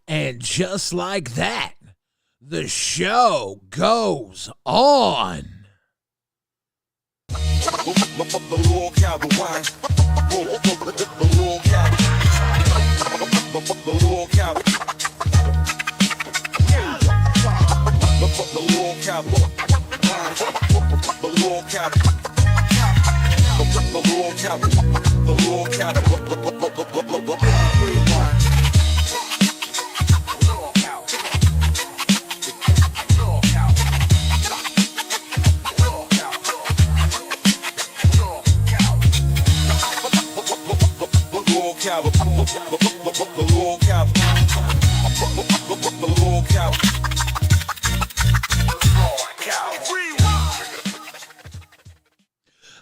And just like that, the show goes on.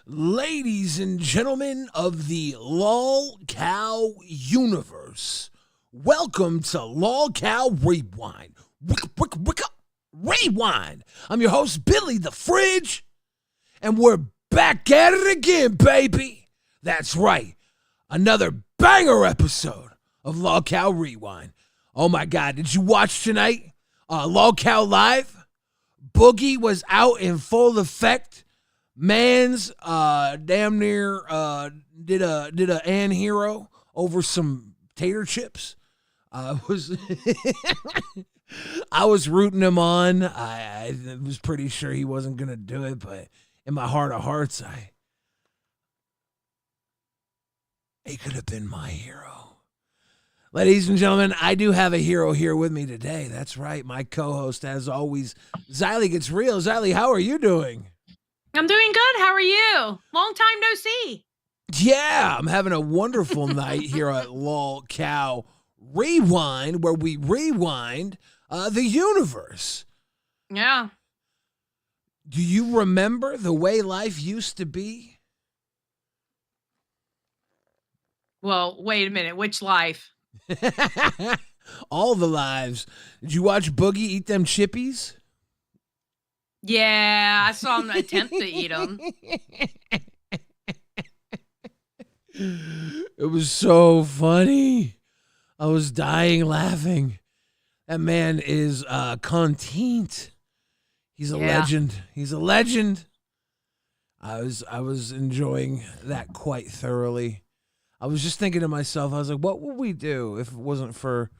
Ladies and gentlemen of the LolCow universe, welcome to LolcowRewind. Rewind. I'm your host, Billy the Fridge, and we're back at it again, baby. That's right. Another banger episode of LolcowRewind. Oh my God, did you watch tonight? LolCow Live? Boogie was out in full effect. Man's damn near did a Ann hero over some tater chips. I was rooting him on. I was pretty sure he wasn't gonna do it, but in my heart of hearts, he could have been my hero. Ladies and gentlemen, I do have a hero here with me today. That's right, my co-host, as always, Xylee Gets Real. Xylee, how are you doing? I'm doing good. How are you? Long time no see. Yeah, I'm having a wonderful night here at LolCow Rewind, where we rewind the universe. Yeah. Do you remember the way life used to be? Well, wait a minute. Which life? All the lives. Did you watch Boogie eat them chippies? Yeah, I saw him attempt to eat them. It was so funny. I was dying laughing. That man is content. He's a legend. He's a legend. I was enjoying that quite thoroughly. I was just thinking to myself, I was like, what would we do if it wasn't for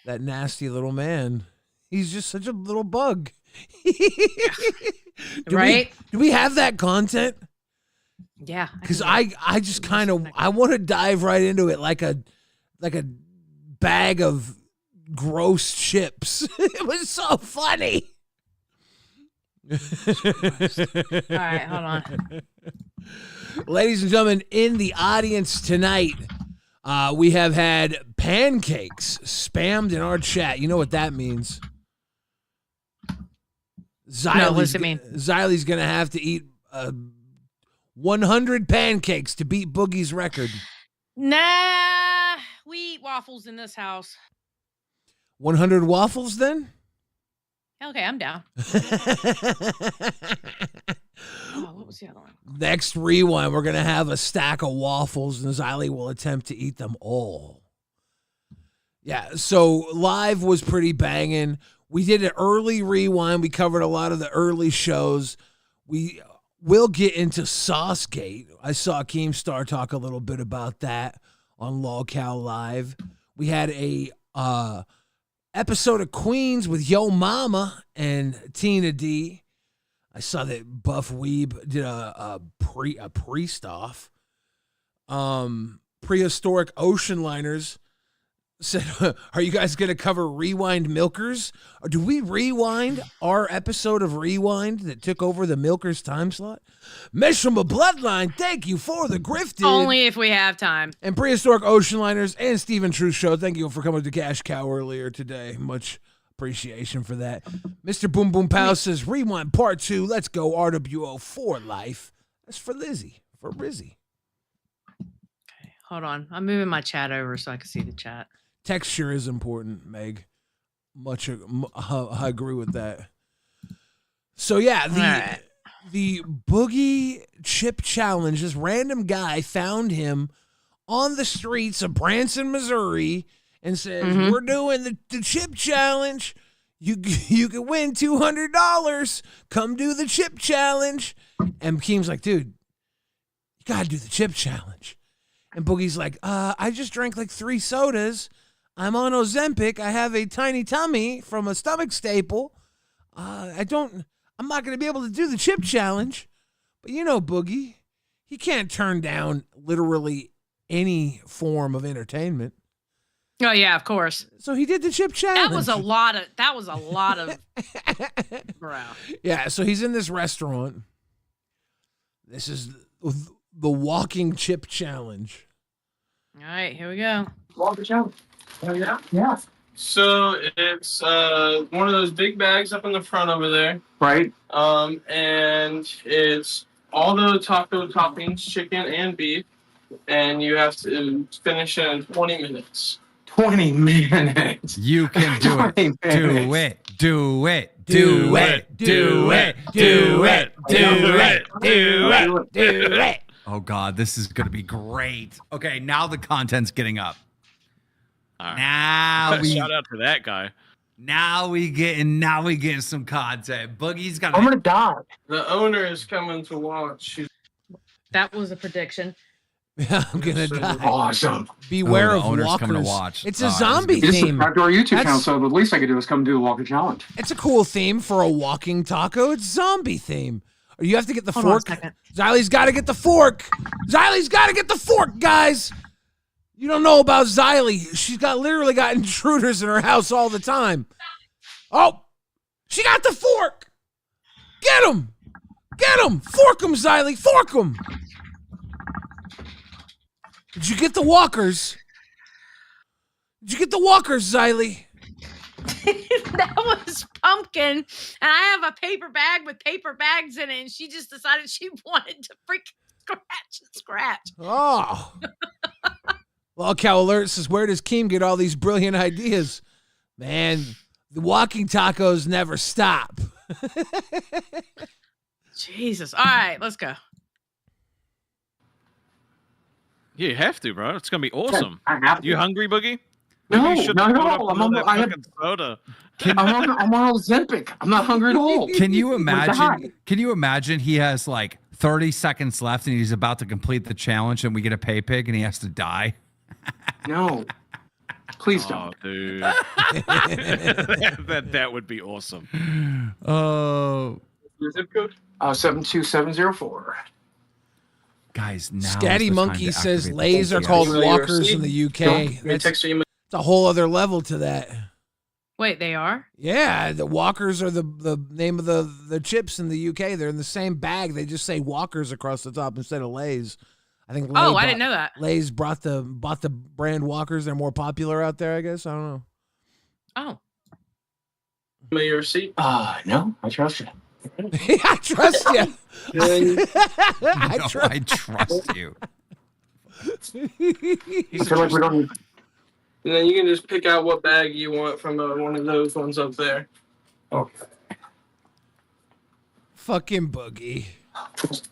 that nasty little man? He's just such a little bug. Right? Do we have that content? Yeah. Because I just kind of I want to dive right into it like a bag of gross chips. It was so funny. All right, hold on. Ladies and gentlemen, in the audience tonight, we have had pancakes spammed in our chat. You know what that means? No, what's it mean? Xylee's going to have to eat 100 pancakes to beat Boogie's record. Nah, we eat waffles in this house. 100 waffles then? Okay, I'm down. What was the other one? Next rewind, we're going to have a stack of waffles, and Xylee will attempt to eat them all. Yeah, so live was pretty banging. We did an early rewind. We covered a lot of the early shows. We will get into Saucegate. I saw Keemstar talk a little bit about that on LolCow Live. We had a episode of Queens with Yo Mama and Tina D. I saw that Buff Weeb did a priest off. Prehistoric Ocean Liners said, are you guys going to cover Rewind Milkers? Or do we rewind our episode of Rewind that took over the Milkers time slot? Mesh from a Bloodline, thank you for the grifted. Only if we have time. And Prehistoric Ocean Liners and Stephen Truth Show, thank you for coming to Cash Cow earlier today. Much appreciation for that. Mr. Boom Boom Pow says, Rewind Part 2, let's go RWO for life. That's for Lizzie, for Rizzy. Okay, hold on. I'm moving my chat over so I can see the chat. Texture is important, Meg. I agree with that. So yeah, the Boogie Chip Challenge, this random guy found him on the streets of Branson, Missouri, and says, "We're doing the chip challenge. You can win $200. Come do the chip challenge." And Keem's like, "Dude, you gotta do the chip challenge." And Boogie's like, "I just drank like 3 sodas. I'm on Ozempic. I have a tiny tummy from a stomach staple. I'm not gonna be able to do the chip challenge." But you know, Boogie, he can't turn down literally any form of entertainment. Oh yeah, of course. So he did the chip challenge. That was a lot of bro. Yeah, so he's in this restaurant. This is the walking chip challenge. All right, here we go. Walking challenge. Yeah. So it's one of those big bags up in the front over there. Right. And it's all the taco toppings, chicken and beef, and you have to finish it in 20 minutes. 20 minutes. You can do it. 20 Do minutes. it. Do it. Do it. Do it. Do it. Do it. Do it. Oh God, this is gonna be great. Okay, now the content's getting up. All right. Shout out to that guy. Now we getting some content. Boogie's got. I'm gonna die. The owner is coming to watch. That was a prediction. I'm gonna die. Awesome. Beware the of owner's walkers. coming to watch. It's Oh, a this is zombie gonna Just theme. subscribe to our YouTube channel, That's- so the least I could do is come do the walking challenge. It's a cool theme for a walking taco. It's zombie theme. Or you have to get the Hold on a fork. second. Xylie's got to get the fork. Xylie's got to get the fork, guys. You don't know about Xylie. She's literally got intruders in her house all the time. Oh, she got the fork. Get him. Get him. Fork him, Xylie. Fork him. Did you get the walkers? Did you get the walkers, Xylie? That was Pumpkin, and I have a paper bag with paper bags in it, and she just decided she wanted to freaking scratch. Oh. Lolcow Alert says, where does Keem get all these brilliant ideas? Man, the walking tacos never stop. Jesus. All right, let's go. Yeah, you have to, bro. It's gonna be awesome. I have to. You hungry, Boogie? No, Maybe you should not at fill up all. I'm another on- I have- fucking soda. I'm on Ozempic. I'm not hungry at all. Can you die. imagine? Can you imagine he has like 30 seconds left and he's about to complete the challenge and we get a pay pig and he has to die? No. Please Oh, don't. dude. that would be awesome. Oh, Your zip code? 72704. guys, now Scatty Monkey says Lays are called Email your walkers receipt. in the UK. Let me That's text your email. a whole other level to that. Wait, they are? Yeah, the walkers are the name of the chips in the UK. They're in the same bag. They just say walkers across the top instead of Lays. I think. Oh, I didn't know that. Lays bought the brand walkers. They're more popular out there, I guess. I don't know. Oh. Email your receipt. No, I trust you. I trust you. I No, trust. I trust you. I feel like we don't need. And then you can just pick out what bag you want from one of those ones up there. Okay. Fucking Boogie.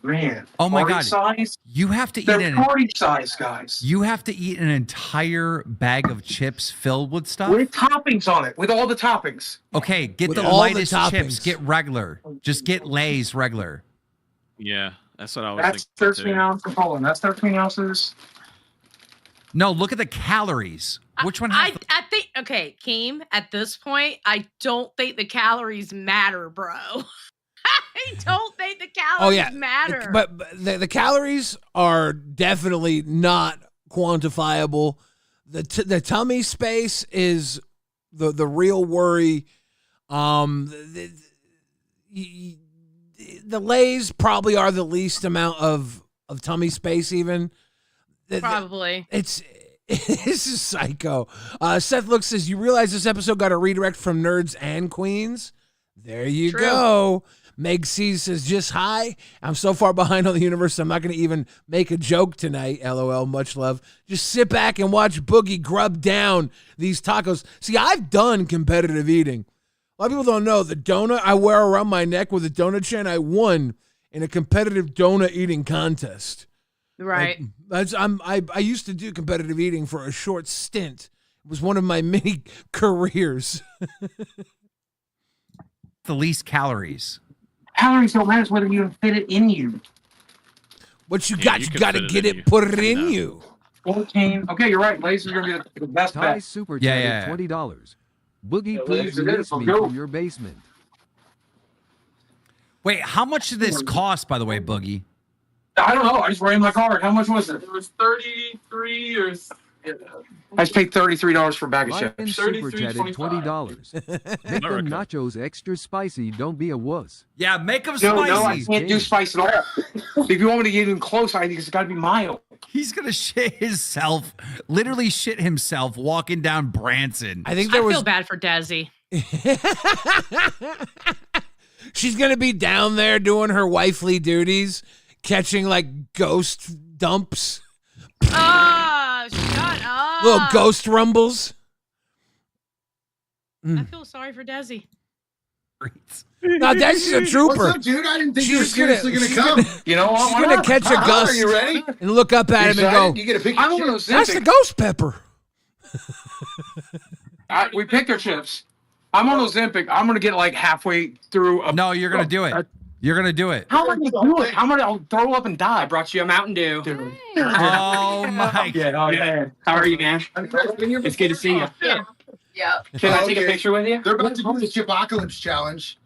Man. Oh my party God. Size? You have to eat They're an party size, guys. You have to eat an entire bag of chips filled with stuff. With toppings on it. With all the toppings. Okay, get With the all the lightest toppings. chips. Get regular. Just get Lay's regular. Yeah, that's what I was That's thinking. 13 ounces. Hold on. That's 13 ounces. No, look at the calories. Which one? I Has think, okay, Keem, at this point, I don't think the calories matter, bro. I don't think the calories matter. But the calories are definitely not quantifiable. The tummy space is the real worry. The Lays probably are the least amount of tummy space even. Probably. It's this is psycho. Seth Looks says, you realize this episode got a redirect from Nerds and Queens? There you True. go. Meg C says, just hi. I'm so far behind on the universe, I'm not going to even make a joke tonight. LOL, much love. Just sit back and watch Boogie grub down these tacos. See, I've done competitive eating. A lot of people don't know the donut I wear around my neck with a donut chain, I won in a competitive donut eating contest. Right. I used to do competitive eating for a short stint was one of my many careers. The least calories. Calories don't matter. It's whether you fit it in you. What you Yeah, got, you you can got to fit it get in it, you. put it I in know. you. 14. Okay, you're right. Lasers are going to be the best Ty bet. super Yeah, chatted yeah. $20. Boogie, Yeah, please laser it release is. I'll me go. from your basement. Wait, how much did this cost, by the way, Boogie? I don't know. I just ran my card. How much was it? It was 33 or I just paid $33 for a bag of Ryan chips. super 33, chatted $20. Make them reckon. nachos extra spicy. Don't be a wuss. Yeah, make them No, I spicy. can't do spice at all. If you want me to get even close, I think it's got to be mild. He's gonna shit himself, literally shit himself walking down Branson. I think I there feel was. bad for Desi. She's gonna be down there doing her wifely duties, catching like ghost dumps, Oh, shut up. little ghost rumbles. I feel sorry for Desi. Now that's a trooper. What's up, dude? I didn't think you were She's gonna- seriously going to she's come. gonna- You know what? She's Why gonna not? catch a Are gust you ready? and look up at him and go, You get a picture. I'm one of those "That's the Ozempic. ghost pepper." We picked our chips. I'm on Ozempic. I'm gonna get like halfway through. No, you're gonna do it. You're gonna do it. How am I gonna do it? I'll throw up and die. I brought you a Mountain Dew. Oh my! Yeah. How are you, man? It's good to see you. Yeah. Can I take a Okay. picture with you? They're about to do the Chipocalypse challenge.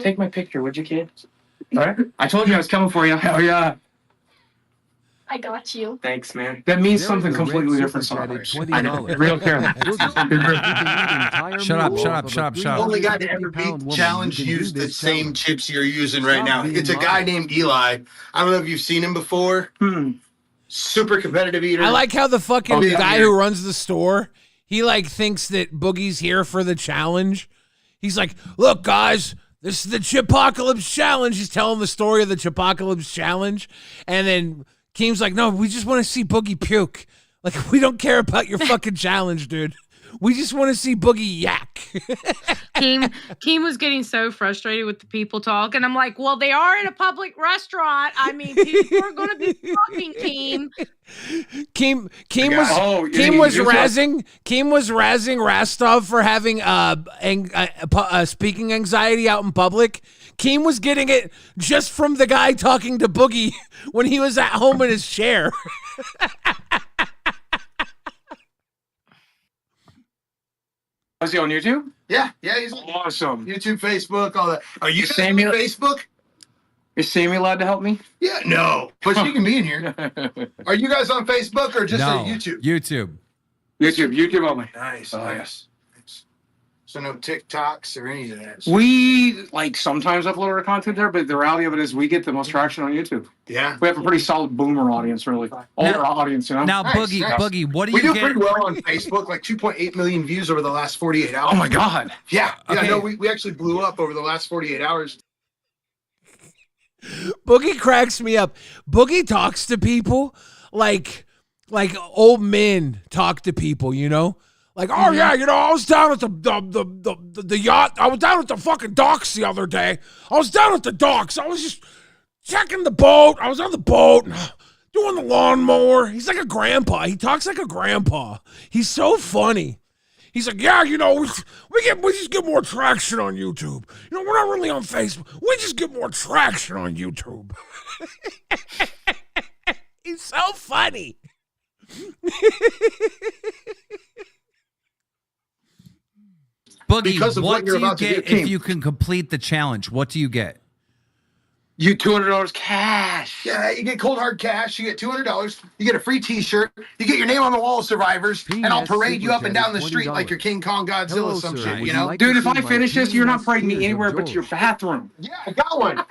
Take my picture, would you, kid? All right. I told you I was coming for you. Hell yeah. I got you. Thanks, man. That means Derek something the Red completely super different. chatted Sorry. I $20. really don't care. Shut up, shut up, shut up, shut up. Only guy to ever beat the challenge used the same chips you're using right now. It's a guy named Eli. I don't know if you've seen him before. Super competitive eater. I like how the fucking Oh, yeah. guy who runs the store, he like thinks that Boogie's here for the challenge. He's like, "Look, guys, this is the Chipocalypse challenge." He's telling the story of the Chipocalypse challenge, and then Keem's like, "No, we just want to see Boogie puke. Like, we don't care about your fucking challenge, dude. We just want to see Boogie yak." Keem was getting so frustrated with the people talk, and I'm like, well, they are in a public restaurant. I mean, people are going to be talking, Keem. Keem was razzing Rastov for having speaking anxiety out in public. Keem was getting it just from the guy talking to Boogie when he was at home in his chair. Is he on YouTube? Yeah, he's on Awesome. YouTube, Facebook, all that. Are you guys on Samuel- Facebook? Is Sammy allowed to help me? Yeah, no. But she can be in here. Are you guys on Facebook or just on YouTube? YouTube. YouTube only. Nice, Oh, nice. So no TikToks or any of that. We like sometimes upload our content there, but the reality of it is we get the most traction on YouTube. Yeah. We have a pretty solid boomer audience, really. Older audience, you know? Now, Nice, Boogie, nice. Boogie, what do We you do get? pretty well on Facebook, like 2.8 million views over the last 48 hours. Oh my God. Yeah, Okay. no, we actually blew up over the last 48 hours. Boogie cracks me up. Boogie talks to people like old men talk to people, you know? Like, oh yeah, you know, I was down at the yacht. I was down at the fucking docks the other day. I was down at the docks. I was just checking the boat. I was on the boat doing the lawnmower. He's like a grandpa. He talks like a grandpa. He's so funny. He's like, yeah, you know, we just get more traction on YouTube. You know, we're not really on Facebook. We just get more traction on YouTube. He's so funny. Boogie, Because of what what you're do you about to do, get King. if you can complete the challenge? What do you get? You $200 cash. Yeah, you get cold hard cash. You get $200. You get a free T-shirt. You get your name on the wall of survivors, and I'll parade you up and down the street like you're King Kong Godzilla, Hello, some sir. shit. Would You you know? like Dude, if to I see my finish this, you're not penis parading me tears of anywhere but to joy? your bathroom. Yeah, I got one. All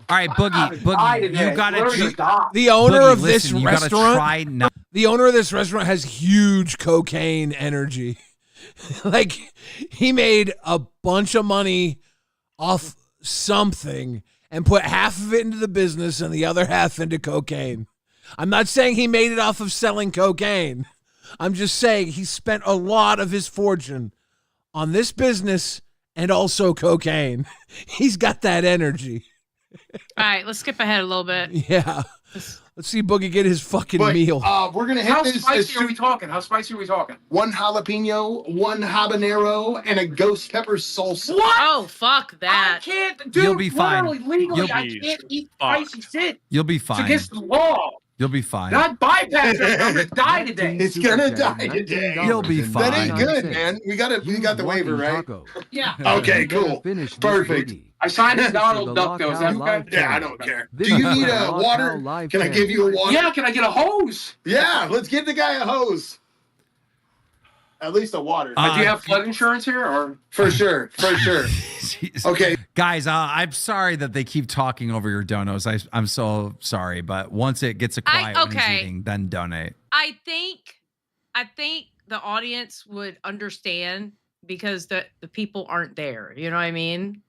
right, Boogie, you gotta. The owner Boogie, of this listen, you gotta restaurant, try not. the owner of this restaurant has huge cocaine energy. Like, he made a bunch of money off something and put half of it into the business and the other half into cocaine. I'm not saying he made it off of selling cocaine. I'm just saying he spent a lot of his fortune on this business and also cocaine. He's got that energy. All right, let's skip ahead a little bit. Yeah. Let's see Boogie get his fucking But, meal. we're gonna hit How this as spicy are soon we talking? How spicy are we talking? 1 jalapeno, 1 habanero, and a ghost pepper salsa. What? Oh, fuck that. I can't, dude. You'll be fine. Literally, legally, You'll I be can't eat fucked. spicy shit. You'll be It's fine. against the law. You'll be fine. God bypass it. I'm gonna die today. It's gonna die today. You'll be That ain't fine. good, man. We got the waiver, right? Yeah. Okay, cool. Perfect. I signed a Donald Duck though. Is that okay? Yeah, I don't care. Do you need a water? Can I give you a water? Yeah, can I get a hose? Yeah, let's give the guy a hose. At least a water. Do you have flood insurance here, or For sure, for sure. Jeez. Okay. Guys, I'm sorry that they keep talking over your donos. I'm so sorry, but once it gets a quiet when he's okay. eating, then donate. I think the audience would understand because the people aren't there. You know what I mean?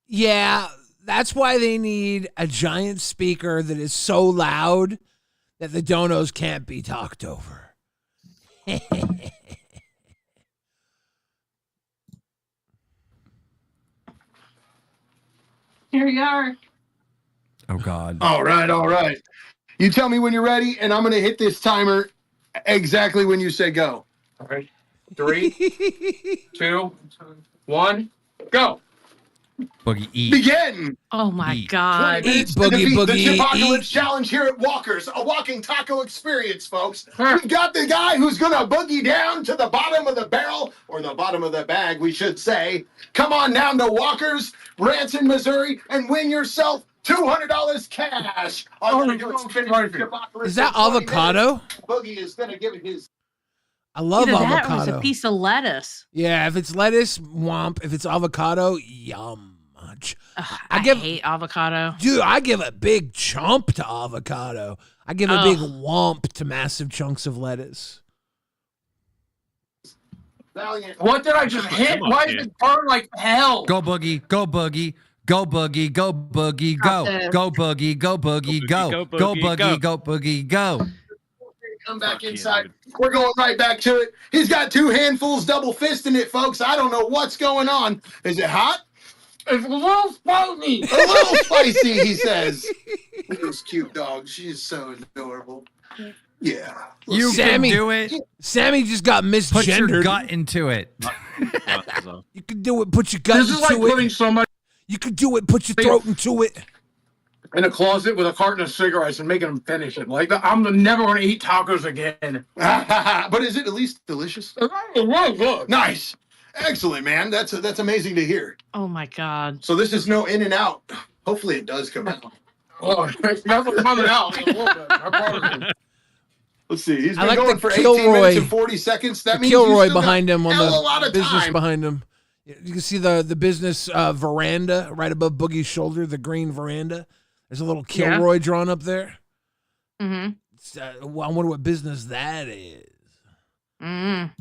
Yeah, that's why they need a giant speaker that is so loud that the donos can't be talked over. Here we are. Oh God. All right. You tell me when you're ready, and I'm gonna hit this timer exactly when you say go. all right? 3, 2, 1, go. Boogie, eat. Begin. Oh my Eat. God. 20 minutes Eat, to Boogie, defeat the Boogie, Chipocalypse eat. Challenge here at Walker's, a walking taco experience, folks. We've got the guy who's gonna boogie down to the bottom of the barrel, or the bottom of the bag, we should say. Come on down to Walker's, Branson, Missouri, and win yourself $200 cash. All you gotta do is finish your Chipocalypse Is that in 20 avocado? minutes. Boogie is gonna give it his. I love Either that or it was avocado. a piece of lettuce. Yeah, if it's lettuce, womp. If it's avocado, yum. Ugh, I I give- hate avocado. Dude, I give a big chomp to avocado. I give a big womp to massive chunks of lettuce. Valiant. What did I just hit? Come on, Why did kid. it burn like hell? Go Boogie. Go Boogie. Go Boogie. Go Boogie. Go. Got Go Boogie. Go Boogie. Go. Go Go Boogie, Boogie. Go Boogie. Go. Come back Fuck yeah, inside. dude. We're going right back to it. He's got 2 handfuls, double fisting it, folks. I don't know what's going on. Is it hot? It's a little spicy. A little spicy, he says. This cute dog. She's so adorable. Yeah. You Sammy. can do it. Sammy just got Put your misgendered. gut into it. You can do it. Put your gut This is like into putting it. so much You can do it. Put your throat into it. in a closet with a carton of cigarettes and making them finish it. Like I'm never going to eat tacos again. But is it at least delicious? It's really good. Nice. Excellent, man. That's amazing to hear. Oh my God. So this is no in and out. Hopefully it does come out. Oh, it's never coming out. A little bit. I promise you. Let's see. He's I been like going the for 18 Kilroy- minutes and 40 seconds. That The means you Kilroy still got behind him on hell of a lot the of business time. behind him. You can see the business veranda right above Boogie's shoulder, the green veranda. There's a little Yeah. Kilroy drawn up there. Mm-hmm. It's, I wonder what business that is. Mm.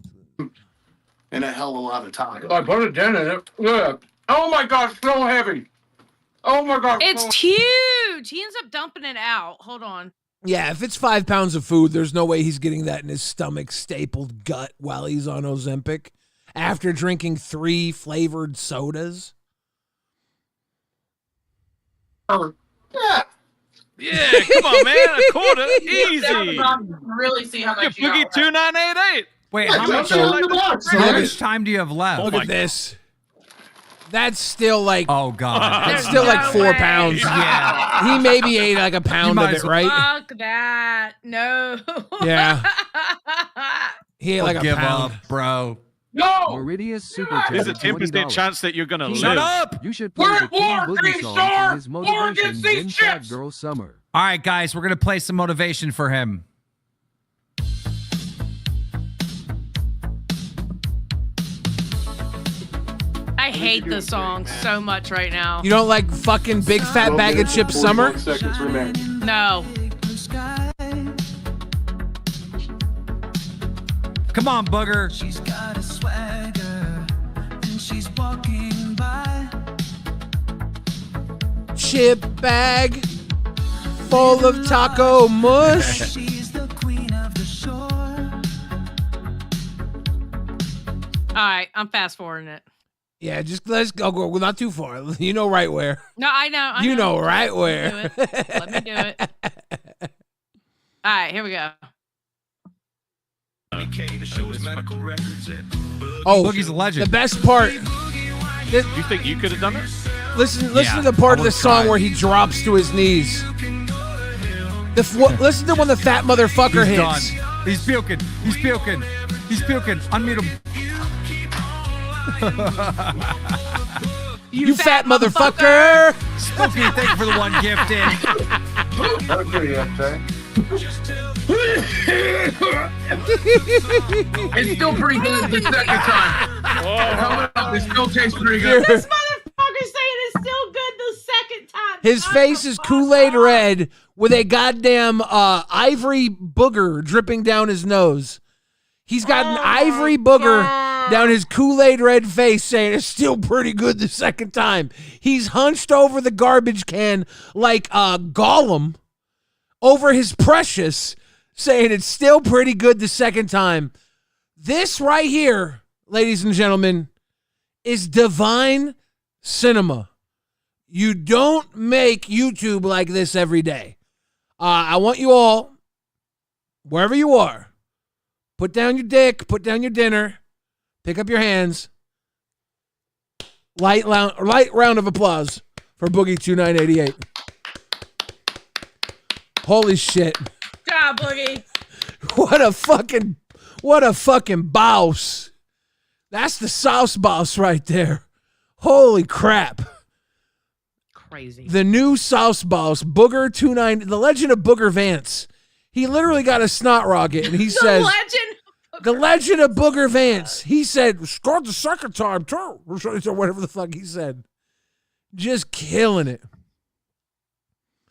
And a hell of a lot of time. I put a dent in it. Yeah. Oh my God, it's so heavy. Oh my God. It's so- huge. He ends up dumping it out. Hold on. Yeah, if it's 5 pounds of food, there's no way he's getting that in his stomach stapled gut while he's on Ozempic after drinking 3 flavored sodas. Yeah. Yeah, come on, man. A quarter. Easy. Really see how Yeah, much you Boogie got. 2988. Wait, Yeah, how you much? have to look at the box, How man. much time do you have left? Look my at this. That's still like Oh God. that's There's still like no 4 way. pounds. Yeah. He maybe ate like a pound might of as it, well- right? Fuck that. No. Yeah. He ate like a Give pound. up, bro. No! Meridius Super Chat. There's a 10% chance that you're going to Shut live. up. You should play We're the at King war, Boogie Green song Star. for his War motivation against these in Fat chips. Girl Summer. All right, guys, we're gonna play some motivation for him. I hate this song so much right now. You don't like fucking big fat bag of chips summer? 41 seconds remain. No. Come on, Booger. She's got a swagger and she's walking by. Chip bag full of taco mush. She's the queen of the shore. All right, I'm fast forwarding it. Yeah, just let's go. We're not too far. You know right where. No, I know. You know right where. Let me do it. All right, here we go. Oh, Boogie's a legend. The best part. You think you could have done it? Listen Yeah, to the part I of the would've song tried. where he drops to his knees. Listen to when the fat motherfucker He's hits. done. He's puking. He's puking. He's puking. Unmute him. You fat motherfucker. Spooky, thank you for the one gift in. It's still pretty good the second time. Hold it up, it still tastes pretty good. This motherfucker saying it's still good the second time. His face is Kool-Aid red with a goddamn ivory booger dripping down his nose. He's got an ivory booger down his Kool-Aid red face saying it's still pretty good the second time. He's hunched over the garbage can like Gollum over his precious saying it's still pretty good the second time. This right here, ladies and gentlemen, is divine cinema. You don't make YouTube like this every day. I want you all, wherever you are, put down your dick, put down your dinner, pick up your hands. Light round of applause for Boogie 2988. Holy shit. Job, Boogie. What a fucking boss. That's the sauce boss right there. Holy crap. Crazy. The new sauce boss, Booger 29, the legend of Booger Vance. He literally got a snot rocket and he says, the legend of Booger Vance. He said, scored the second time too. Or whatever the fuck he said. Just killing it.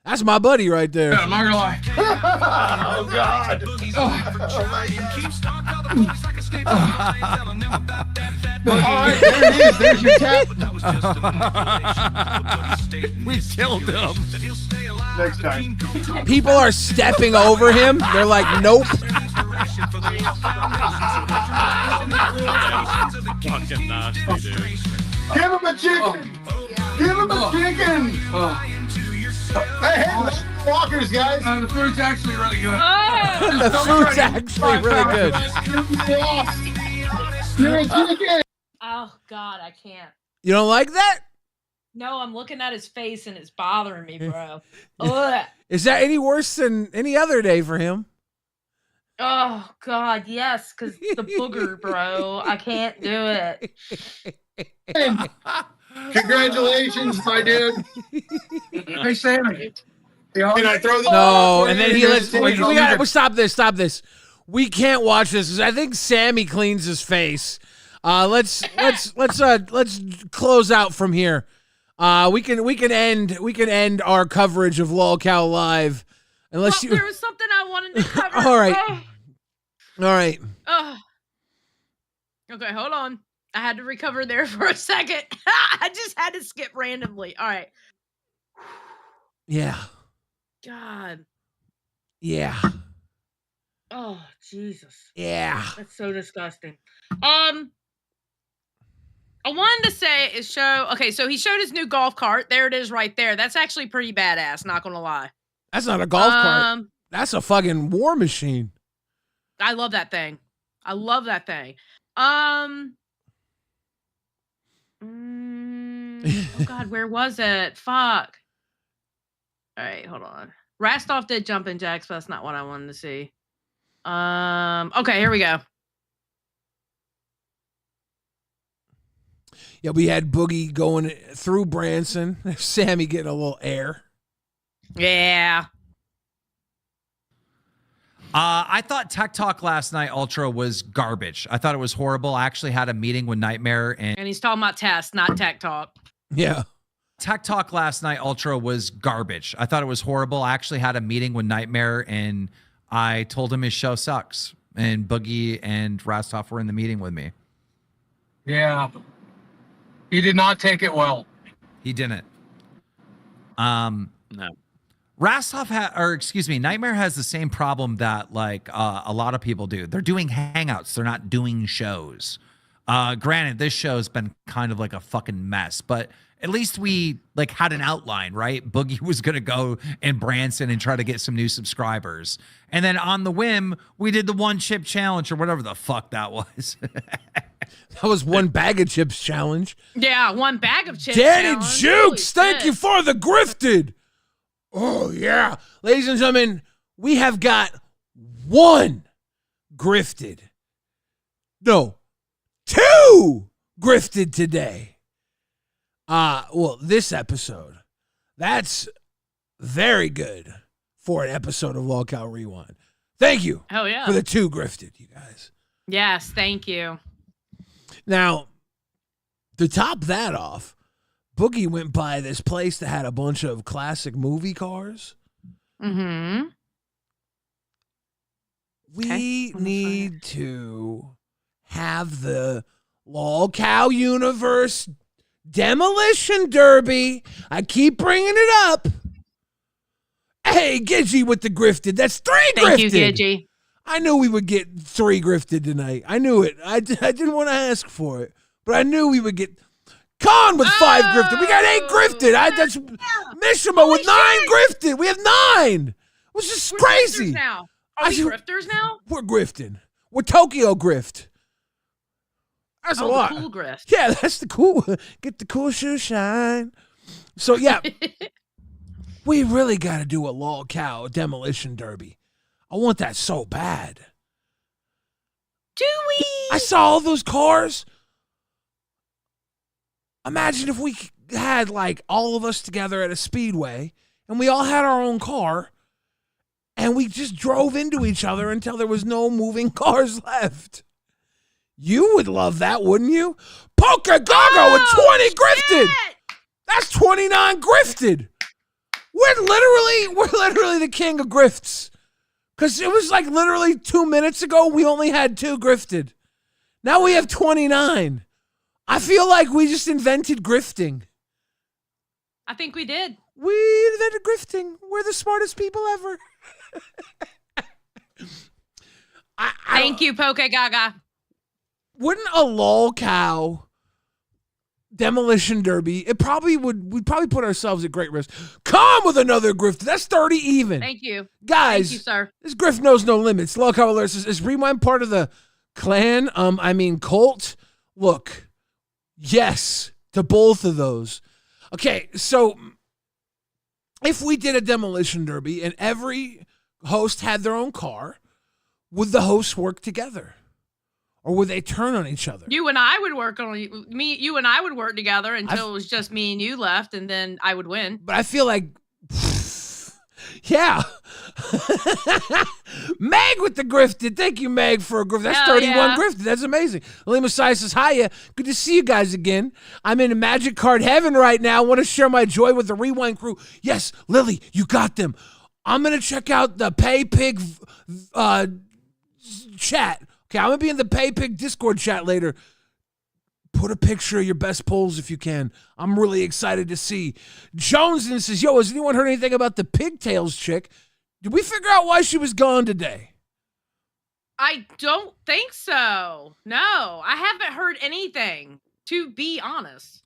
That's my buddy right there. Yeah, I'm not gonna lie. Oh, God. All right, there it is. There's your tap. We killed him. Next time. People are stepping over him. They're like, nope. Fucking nasty, dude. Give him a chicken. Give him a chicken. Hey, walkers, guys. The food's actually really good. The food's actually really good. You're a chicken. Oh, God, I can't. You don't like that? No, I'm looking at his face and it's bothering me, bro. Ugh. Is that any worse than any other day for him? Oh, God, yes, because the booger, bro. I can't do it. Congratulations, my dude. Hey, Sammy. Can I throw the No, and then he lets. Wait, We gotta stop this. Stop this. We can't watch this because I think Sammy cleans his face. Let's close out from here. We can end our coverage of LolCow Live unless There was something I wanted to cover. All right. All right. Okay, hold on. I had to recover there for a second. I just had to skip randomly. All right. Yeah. God. Yeah. Oh, Jesus. Yeah. That's so disgusting. I wanted to say okay, so he showed his new golf cart. There it is right there. That's actually pretty badass, not gonna lie. That's not a golf cart. That's a fucking war machine. I love that thing. Oh God, where was it? Fuck. All right, hold on. Rastoff did jumping jacks, but that's not what I wanted to see. Okay, here we go. Yeah, we had Boogie going through Branson. Sammy getting a little air. Yeah. I thought Tech Talk last night Ultra was garbage. I thought it was horrible. I actually had a meeting with Nightmare and he's talking about tests, not tech talk. Yeah. Tech Talk last night Ultra was garbage. I thought it was horrible. I actually had a meeting with Nightmare and I told him his show sucks. And Boogie and Rastoff were in the meeting with me. Yeah. He did not take it well. He didn't. No. Rastoff Nightmare has the same problem that like a lot of people do. They're doing hangouts. They're not doing shows. Granted, this show's been kind of like a fucking mess, but at least we like had an outline, right? Boogie was going to go in Branson and try to get some new subscribers. And then on the whim, we did the 1 chip challenge or whatever the fuck that was. That was 1 bag of chips challenge. Yeah, 1 bag of chips. Danny challenge. Jukes, Holy thank shit. you for the grifted. Oh, yeah. Ladies and gentlemen, we have got 1 grifted. No, 2 grifted today. Well, this episode, that's very good for an episode of LolcowRewind. Thank you Hell yeah. for the 2 grifted, you guys. Yes, thank you. Now, to top that off, Boogie went by this place that had a bunch of classic movie cars. Mm-hmm. We need to have the LolCow Universe Demolition Derby. I keep bringing it up. Hey, Gidgy with the grifted. That's 3 grifted. Thank you, Gidgy. I knew we would get 3 grifted tonight. I knew it. I didn't want to ask for it, but I knew we would get Con with 5 grifted. We got 8 grifted. That's Mishima with 9 grifted. We have 9. It was just crazy. Grifters now. Are we grifters now? We're grifting. We're Tokyo grift. That's a lot. The cool grift. Yeah, that's the cool. Get the cool shoe shine. So yeah, we really got to do a LolCow Demolition Derby. I want that so bad. Do we? I saw all those cars. Imagine if we had like all of us together at a speedway and we all had our own car and we just drove into each other until there was no moving cars left. You would love that, wouldn't you? Polka Gaga with 20 grifted. That's 29 grifted. We're literally the king of grifts. Because it was like literally 2 minutes ago, we only had 2 grifted. Now we have 29. I feel like we just invented grifting. I think we did. We invented grifting. We're the smartest people ever. Thank you, Poke Gaga. Wouldn't a LolCow Demolition Derby, we'd probably put ourselves at great risk. Come with another grift. That's 30 even. Thank you. Guys, thank you, sir. This grift knows no limits. LolCow alerts. Is Rewind part of the clan? Cult? Look, yes to both of those. Okay, so if we did a Demolition Derby and every host had their own car, would the hosts work together? Or would they turn on each other? You and I would work together until it was just me and you left, and then I would win. But I feel like, yeah. Meg with the grifted. Thank you, Meg, for a grift. That's 31 grifted. That's amazing. Lily Messiah says, hiya. Good to see you guys again. I'm in a magic card heaven right now. I want to share my joy with the Rewind crew. Yes, Lily, you got them. I'm going to check out the Pay Pig chat. Okay, I'm going to be in the Pay Pig Discord chat later. Put a picture of your best pulls if you can. I'm really excited to see. Joneson says, yo, has anyone heard anything about the pigtails chick? Did we figure out why she was gone today? I don't think so. No, I haven't heard anything, to be honest.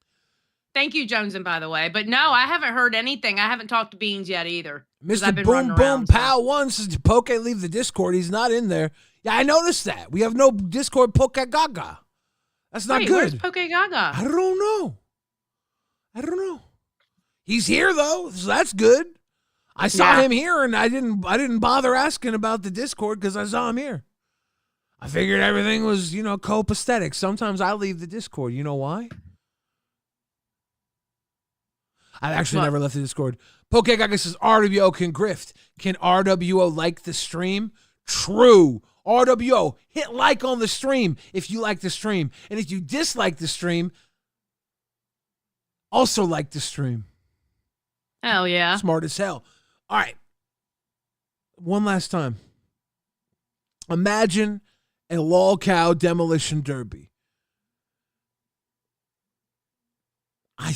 Thank you, Joneson, by the way. But no, I haven't heard anything. I haven't talked to Beans yet either. Mr. Boom Boom Pow 1 says, did Poke leave the Discord? He's not in there. Yeah, I noticed that. We have no Discord Poke Gaga. That's not good. Where's Poke Gaga? I don't know. He's here though, so that's good. I saw him here, and I didn't bother asking about the Discord because I saw him here. I figured everything was, copacetic. Sometimes I leave the Discord. You know why? I've actually never left the Discord. Poke Gaga says RWO can grift. Can RWO like the stream? True. RWO, hit like on the stream if you like the stream. And if you dislike the stream, also like the stream. Hell yeah. Smart as hell. All right. One last time. Imagine a LolCow Demolition Derby. You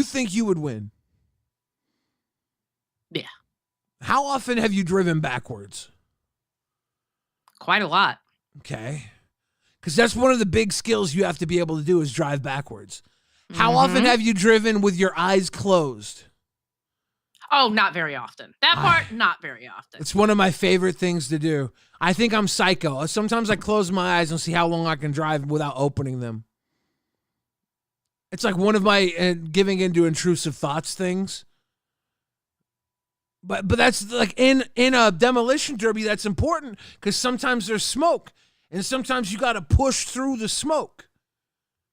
think you would win? Yeah. How often have you driven backwards? Quite a lot. Okay. Because that's one of the big skills you have to be able to do is drive backwards. How often have you driven with your eyes closed? Oh, not very often. That part, not very often. It's one of my favorite things to do. I think I'm psycho. Sometimes I close my eyes and see how long I can drive without opening them. It's like one of my giving into intrusive thoughts things. But that's like in a demolition derby, that's important because sometimes there's smoke and sometimes you got to push through the smoke.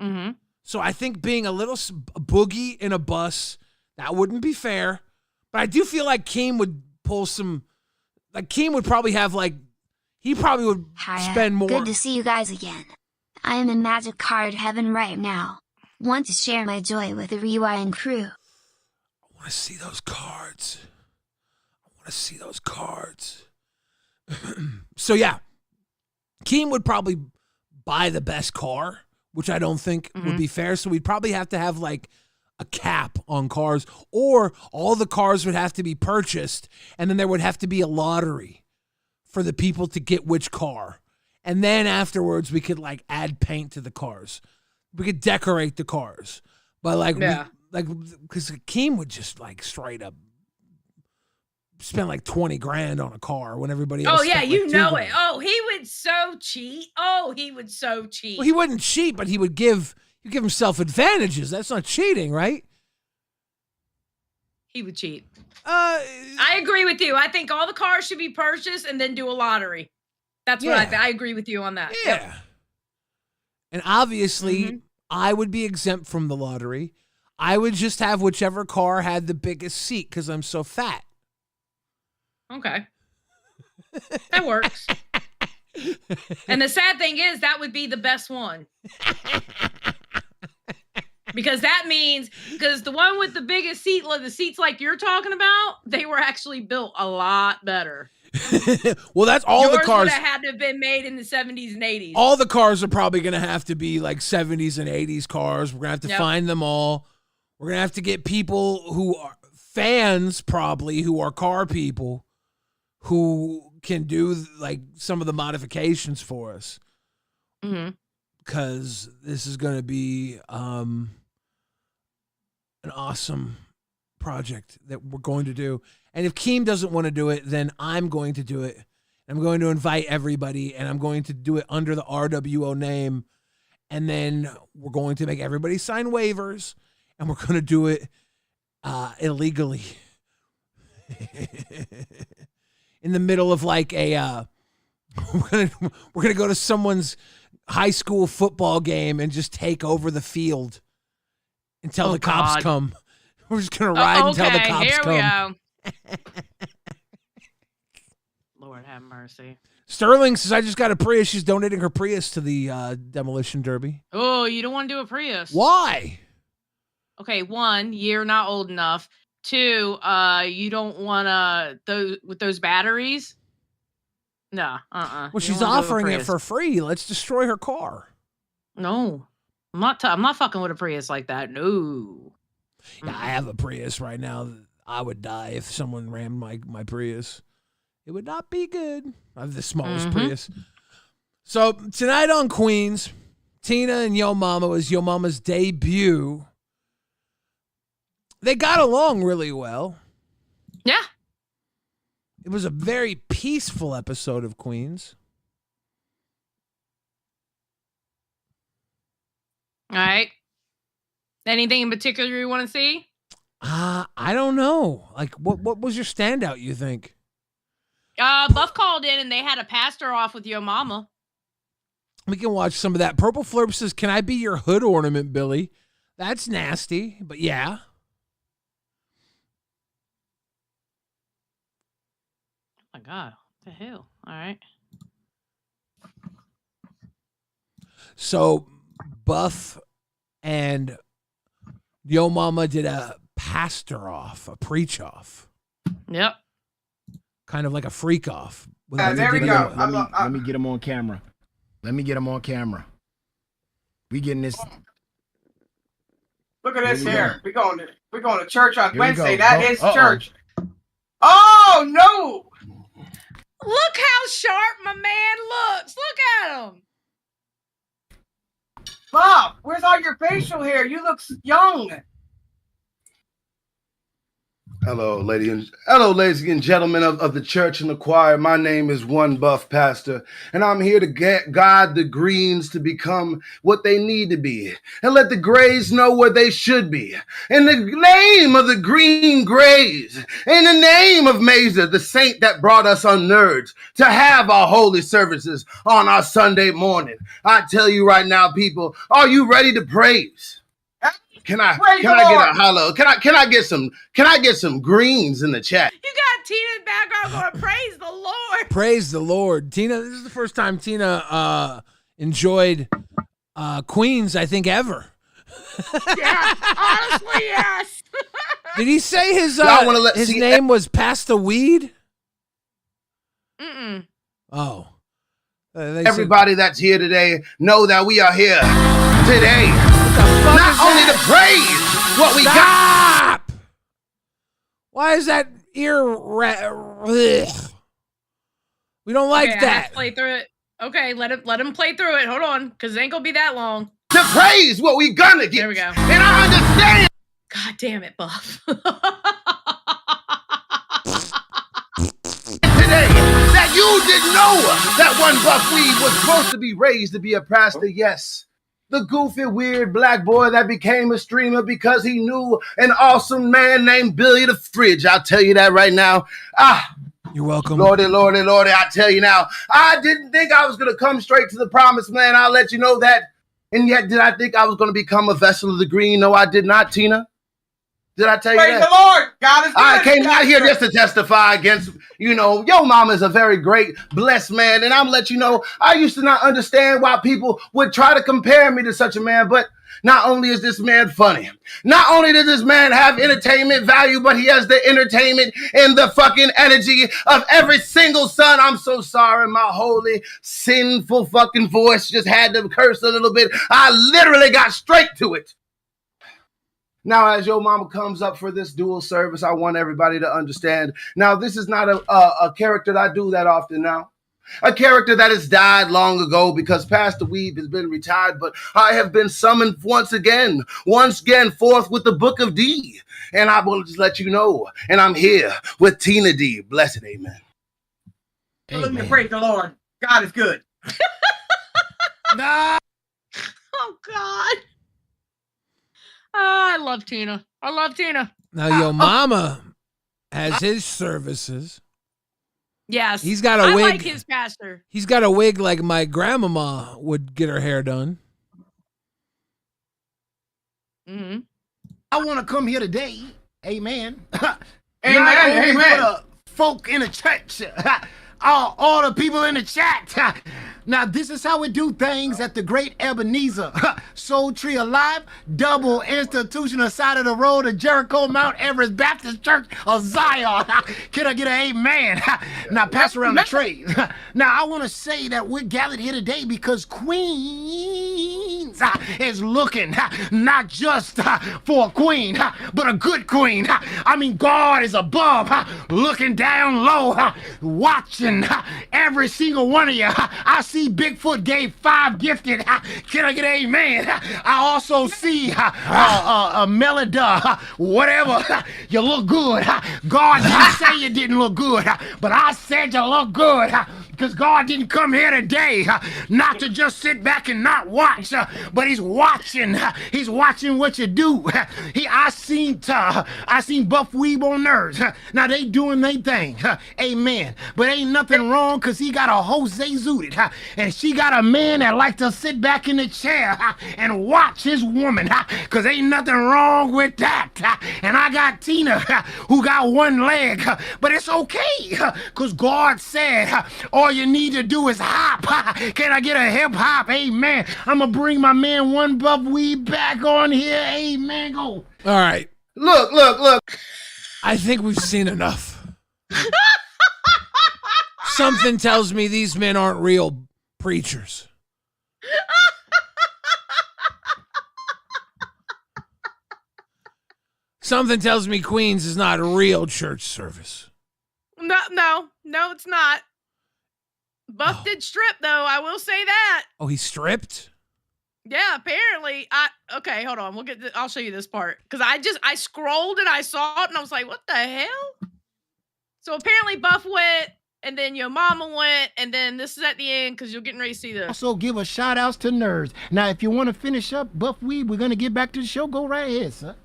Mm-hmm. So I think being a little boogie in a bus, that wouldn't be fair. But I do feel like Keem would pull some, like Keem would probably have like, he probably would spend more. Good to see you guys again. I am in magic card heaven right now. Want to share my joy with the Rewind crew. I want to see those cards. So yeah, Keem would probably buy the best car, which I don't think would be fair. So we'd probably have to have like a cap on cars, or all the cars would have to be purchased, and then there would have to be a lottery for the people to get which car. And then afterwards, we could like add paint to the cars. We could decorate the cars. But like, because Keem would just like straight up spend like 20 grand on a car when everybody else. Oh yeah, spent, you like, know $2 it. grand. Oh, he would so cheat. Oh, he would so cheat. Well, he wouldn't cheat, but he would give himself advantages. That's not cheating, right? He would cheat. I agree with you. I think all the cars should be purchased and then do a lottery. That's what I agree with you on that. Yeah. Yep. And obviously, I would be exempt from the lottery. I would just have whichever car had the biggest seat because I'm so fat. Okay. That works. And the sad thing is that would be the best one. Because that means, because the one with the biggest seat, the seats like you're talking about, they were actually built a lot better. Well, that's all Yours the cars. would have had to have been made in the 70s and 80s. All the cars are probably going to have to be like 70s and 80s cars. We're going to have to find them all. We're going to have to get people who are fans, probably, who are car people, who can do like some of the modifications for us. Because this is going to be an awesome project that we're going to do. And if Keem doesn't want to do it, then I'm going to do it. I'm going to invite everybody, and I'm going to do it under the RWO name. And then we're going to make everybody sign waivers, and we're going to do it illegally. In the middle of like a we're gonna go to someone's high school football game and just take over the field until the cops come. We're just gonna ride until the cops come. Here we go. Lord have mercy. Sterling says, I just got a Prius. She's donating her Prius to the Demolition Derby. Oh, you don't want to do a Prius. Why? Okay, 1, you're not old enough. 2, you don't want to with those batteries. No, Well, she's offering it for free. Let's destroy her car. No, I'm not fucking with a Prius like that. No. Yeah, I have a Prius right now. I would die if someone rammed my Prius. It would not be good. I have the smallest Prius. So tonight on Queens, Tina and Yo Mama was Yo Mama's debut. They got along really well. Yeah. It was a very peaceful episode of Queens. All right. Anything in particular you want to see? I don't know. Like, what was your standout, you think? Buff called in and they had a pastor off with Yo Mama. We can watch some of that. Purple Flurp says, can I be your hood ornament, Billy? That's nasty, but yeah. Oh my God. What the hell? All right. So Buff and Yo Mama did a pastor off, a preach off. Yep. Kind of like a freak off. There we go. Let me get him on camera. Let me get him on camera. We getting this. Look at this here. We're going to church on Wednesday. Go. That is church. Oh no! Look how sharp my man looks. Look at him. Bob, where's all your facial hair? You look young. Hello, ladies and gentlemen of the church and the choir. My name is One Buff Pastor, and I'm here to guide the greens to become what they need to be, and let the grays know where they should be. In the name of the green grays, in the name of Mazer, the saint that brought us on nerds to have our holy services on our Sunday morning. I tell you right now, people, are you ready to praise? Can I get a hello? Can I get some greens in the chat? You got Tina in the background going, praise the Lord. Praise the Lord. Tina, this is the first time Tina enjoyed Queens, I think, ever. Yeah, honestly, yes. Did he say his name was Pass the Weed? Mm-mm. Oh. Everybody that's here today know that we are here today. Not only to praise what we got. Why is that ear We don't like that. Play through it. Okay, let him play through it. Hold on, because it ain't gonna be that long. To praise what we gonna get. There we go. And I understand. God damn it, Buff. Today that you didn't know that One Buff Weed was supposed to be raised to be a pastor. Yes. The goofy, weird black boy that became a streamer because he knew an awesome man named Billy the Fridge. I'll tell you that right now. You're welcome. Lordy, I tell you now. I didn't think I was going to come straight to the promised land. I'll let you know that. And yet, did I think I was going to become a vessel of the green? No, I did not, Tina. Did I tell you Praise that? the Lord. God is good. I came out here just to testify against, your mama is a very great, blessed man. And I'm let you know, I used to not understand why people would try to compare me to such a man. But not only is this man funny, not only does this man have entertainment value, but he has the entertainment and the fucking energy of every single son. I'm so sorry. My holy, sinful fucking voice just had to curse a little bit. I literally got straight to it. Now, as your mama comes up for this dual service, I want everybody to understand. Now, this is not a character that I do that often now. A character that has died long ago because Pastor Weeb has been retired, but I have been summoned once again forth with the Book of D. And I will just let you know, and I'm here with Tina D. Blessed, amen. Let me praise the Lord. God is good. Oh, God. I love Tina. Now, your mama has his services. Yes. He's got a wig. I like his pastor. He's got a wig like my grandmama would get her hair done. Mm-hmm. I want to come here today. Amen. Amen. For the folk in the church. All the people in the chat. Now, this is how we do things at the great Ebenezer. Soul Tree Alive, double institutional side of the road of Jericho, Mount Everest Baptist Church of Zion. Can I get an amen? Now, pass around the tray. Now, I want to say that we're gathered here today because Queens is looking not just for a queen, but a good queen. I mean, God is above, looking down low, watching every single one of you. I see Bigfoot gave 5 gifted. Can I get an amen? I also see Melida, whatever. You look good. God didn't say you didn't look good, but I said you look good because God didn't come here today not to just sit back and not watch, but He's watching. He's watching what you do. I seen Buff Weeb on Nerds. Now they doing their thing. Amen. But ain't nothing wrong because he got a Jose Zooted. And she got a man that likes to sit back in the chair and watch his woman. Because ain't nothing wrong with that. And I got Tina who got one leg. But it's okay. Because God said all you need to do is hop. Can I get a hip hop? Amen. I'm going to bring my man One Buff Weed back on here. Amen. Go. All right. Look. I think we've seen enough. Something tells me these men aren't real preachers. Something tells me Queens is not a real church service. No, it's not. Buff did strip, though. I will say that. Oh, he stripped? Yeah, apparently. Okay, hold on. I'll show you this part. Because I scrolled and I saw it and I was like, what the hell? So apparently Buff went, and then your mama went, and then this is at the end because you're getting ready to see this. Also, give a shout outs to nerds. Now, if you want to finish up Buff Weed, we're gonna get back to the show. Go right ahead, son.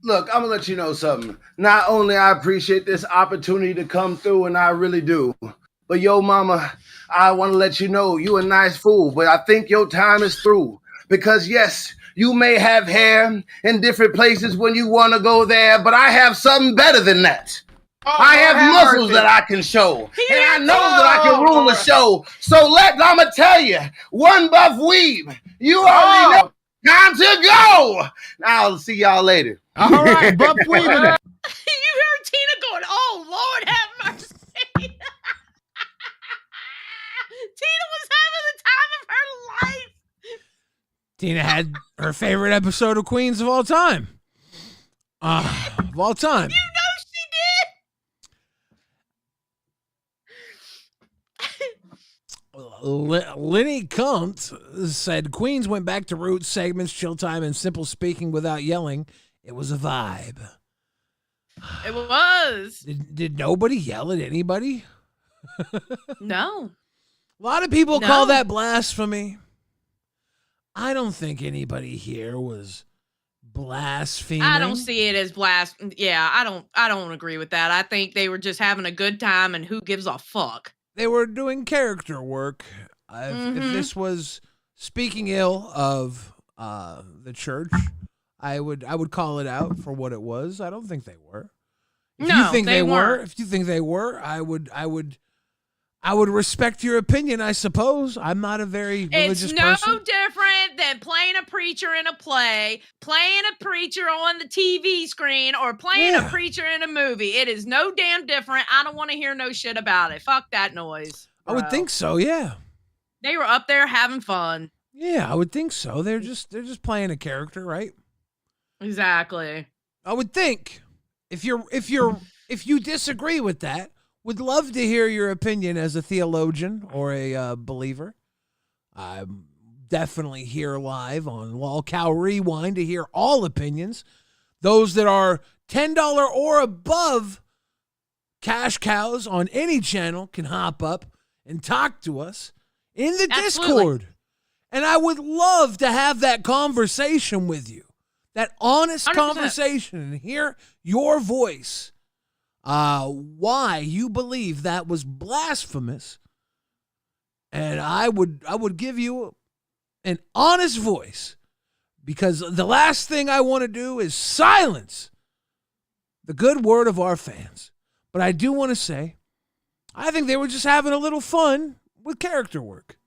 Look, I'm gonna let you know something. Not only I appreciate this opportunity to come through, and I really do, but yo, mama, I want to let you know you a nice fool, but I think your time is through. Because yes, you may have hair in different places when you want to go there, but I have something better than that. I have muscles that I can show, and I know that I can rule a show. So I'ma tell you, one Buff Weeb, you already know. Time to go. Now I'll see y'all later. All right, Buff Weeb. You heard Tina going, oh, Lord have mercy. Tina was having the time of her life. Tina had her favorite episode of Queens of all time. Of all time. You know she did. Lenny Kunt said Queens went back to roots, segments, chill time, and simple speaking without yelling. It was a vibe. It was. Did nobody yell at anybody? No. A lot of people call that blasphemy. I don't think anybody here was blaspheming. I don't see it as blasphemy. Yeah, I don't agree with that. I think they were just having a good time, and who gives a fuck? They were doing character work. If this was speaking ill of the church, I would call it out for what it was. I don't think they were. If you think they were, if you think they were, I would respect your opinion, I suppose. I'm not a very religious person. It's no different than playing a preacher in a play, playing a preacher on the TV screen, or playing a preacher in a movie. It is no damn different. I don't want to hear no shit about it. Fuck that noise. Bro. I would think so, yeah. They were up there having fun. Yeah, I would think so. They're just playing a character, right? Exactly. I would think. If you disagree with that, would love to hear your opinion as a theologian or a believer. I'm definitely here live on LolcowRewind to hear all opinions. Those that are $10 or above cash cows on any channel can hop up and talk to us in the Discord. And I would love to have that conversation with you, that honest 100%. conversation, and hear your voice. Why you believe that was blasphemous, and I would give you an honest voice, because the last thing I want to do is silence the good word of our fans. But I do want to say, I think they were just having a little fun with character work.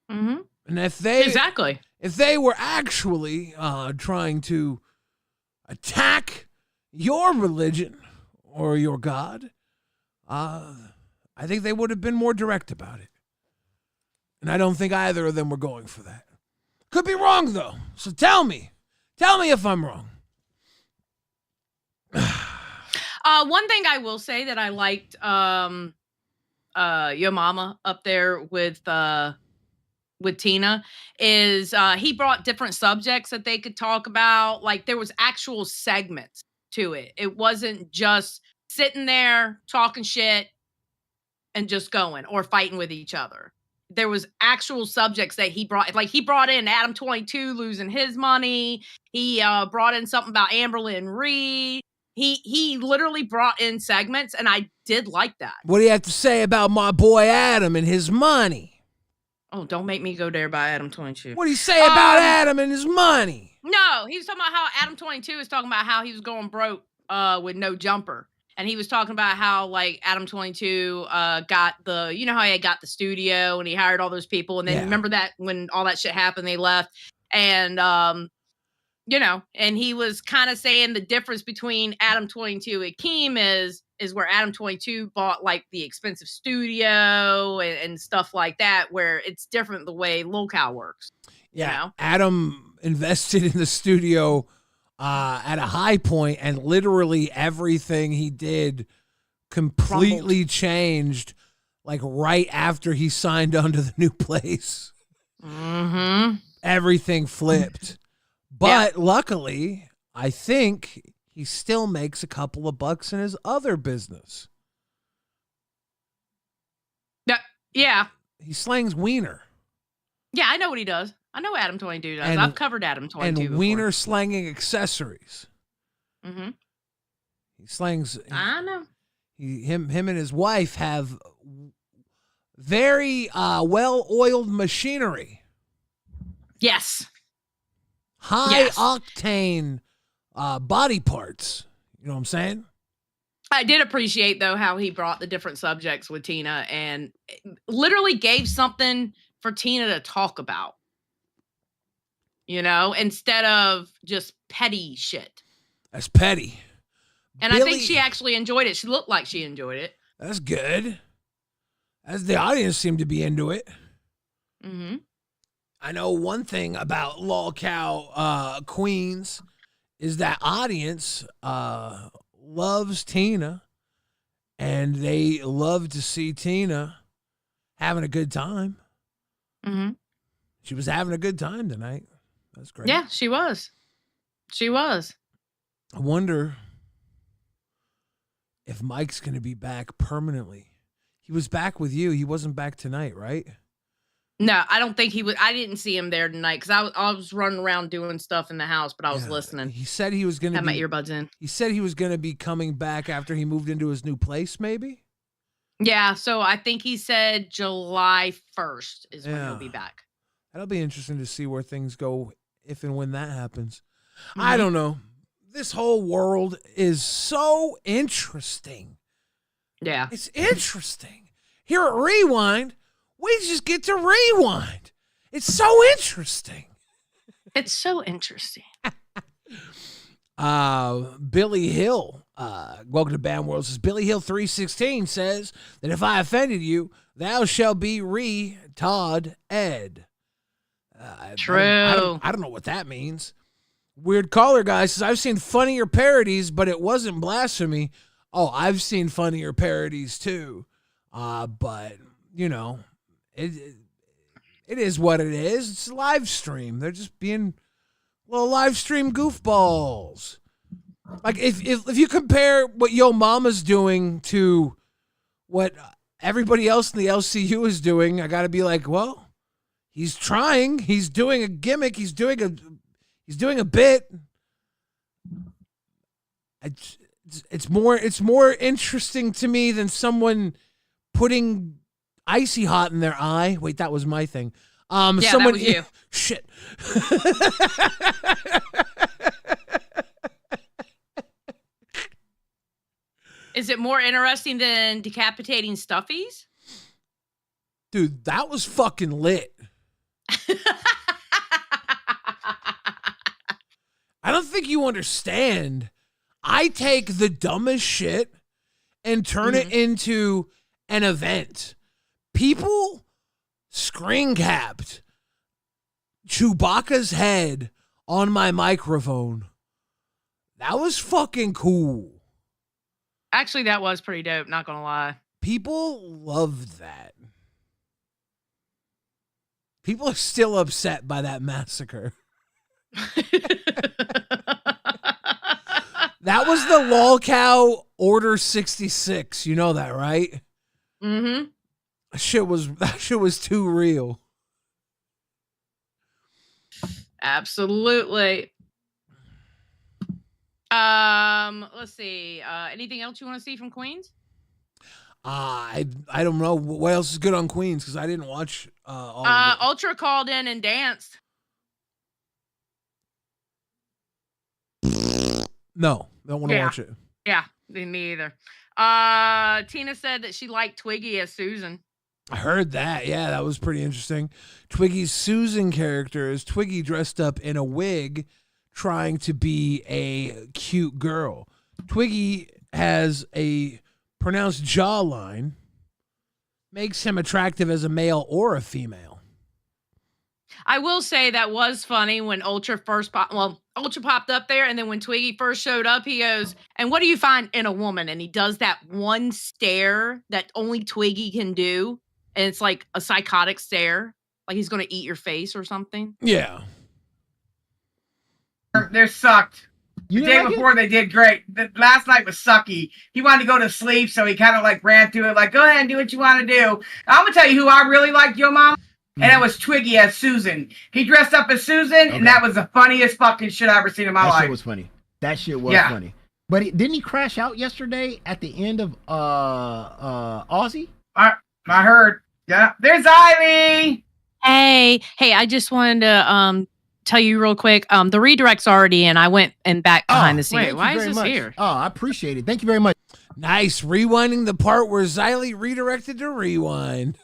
Mm-hmm. And if they were actually trying to attack your religion or your God, I think they would have been more direct about it. And I don't think either of them were going for that. Could be wrong, though. So tell me if I'm wrong. One thing I will say that I liked your mama up there with Tina is he brought different subjects that they could talk about. Like, there was actual segments to it. It wasn't just sitting there talking shit and just going or fighting with each other. There was actual subjects that he brought. Like, he brought in Adam 22 losing his money. He brought in something about Amberlynn Reed. He literally brought in segments, and I did like that. What do you have to say about my boy Adam and his money? Oh, don't make me go there by Adam 22. What do you say about Adam and his money? No, he was talking about how Adam 22 is talking about how he was going broke with no jumper. And he was talking about how, like, Adam 22 got the, you know how he got the studio and he hired all those people. And then remember that when all that shit happened, they left. And, you know, and he was kind of saying the difference between Adam 22 and Keem is where Adam 22 bought, like, the expensive studio and stuff like that, where it's different the way Lolcow works. Yeah, you know? Adam invested in the studio at a high point, and literally everything he did completely changed, like, right after he signed onto the new place. Mm-hmm. everything flipped. But luckily, I think he still makes a couple of bucks in his other business. Yeah. He slangs wiener. Yeah, I know what he does. I know what Adam 22 does. I've covered Adam 22 and before. wiener slanging accessories. Mm-hmm. He slangs. I know. Him and his wife have very well-oiled machinery. Yes. High octane body parts. You know what I'm saying? I did appreciate, though, how he brought the different subjects with Tina and literally gave something for Tina to talk about. You know, instead of just petty shit. That's petty. And I think she actually enjoyed it. She looked like she enjoyed it. That's good. As the audience seemed to be into it. Mm-hmm. I know one thing about LolCow Queens is that audience loves Tina, and they love to see Tina having a good time. Mm-hmm. She was having a good time tonight. That's great. Yeah, she was. She was. I wonder if Mike's going to be back permanently. He was back with you. He wasn't back tonight, right? No, I don't think he was. I didn't see him there tonight because I was running around doing stuff in the house, but I was listening. He said he was going to have my earbuds in. He said he was going to be coming back after he moved into his new place, maybe? Yeah, so I think he said July 1st is when he'll be back. That'll be interesting to see where things go if and when that happens. Mm-hmm. I don't know. This whole world is so interesting. Yeah. It's interesting. Here at Rewind, we just get to rewind. It's so interesting. It's so interesting. Billy Hill, welcome to Bam World, says Billy Hill 316 says that if I offended you, thou shalt be Todd Ed. True. I don't know what that means. Weird caller guy says, I've seen funnier parodies, but it wasn't blasphemy. Oh, I've seen funnier parodies too. But, you know, it is what it is. It's a live stream. They're just being little live stream goofballs. Like, if you compare what Yo Mama's doing to what everybody else in the LCU is doing, I got to be like, well, he's trying. He's doing a gimmick. He's doing a bit. It's more interesting to me than someone putting icy hot in their eye. Wait, that was my thing. Yeah, someone, that was you. Shit. Is it more interesting than decapitating stuffies? Dude, that was fucking lit. I don't think you understand. I take the dumbest shit and turn it into an event. People screen capped Chewbacca's head on my microphone. That was fucking cool. Actually, that was pretty dope, not gonna lie. People loved that. People are still upset by that massacre. That was the LolCow Order 66. You know that, right? Mm-hmm. That shit was too real. Absolutely. Let's see. Anything else you want to see from Queens? I don't know what else is good on Queens because I didn't watch all of it. Ultra called in and danced. No, don't want to watch it. Yeah, me either. Tina said that she liked Twiggy as Susan. I heard that. Yeah, that was pretty interesting. Twiggy's Susan character is Twiggy dressed up in a wig trying to be a cute girl. Twiggy has a pronounced jawline, makes him attractive as a male or a female. I will say that was funny when Ultra first popped. Well, Ultra popped up there, and then when Twiggy first showed up, he goes, "And what do you find in a woman?" And he does that one stare that only Twiggy can do, and it's like a psychotic stare. Like he's gonna eat your face or something. Yeah. They're sucked. The day like before they did great. The last night was sucky. He wanted to go to sleep, so he kind of like ran through it, like, go ahead and do what you want to do. I'm gonna tell you who I really liked, Yo Mama, and that was Twiggy as Susan. He dressed up as Susan, and that was the funniest fucking shit I ever seen in my life. That shit was funny. That shit was funny. But didn't he crash out yesterday at the end of Aussie? I heard. Yeah. There's Eiley. Hey, I just wanted to tell you real quick. The redirect's already in. I went and back behind the scenes. Wait, why is this here? Oh, I appreciate it. Thank you very much. Nice. Rewinding the part where Xylee redirected to rewind.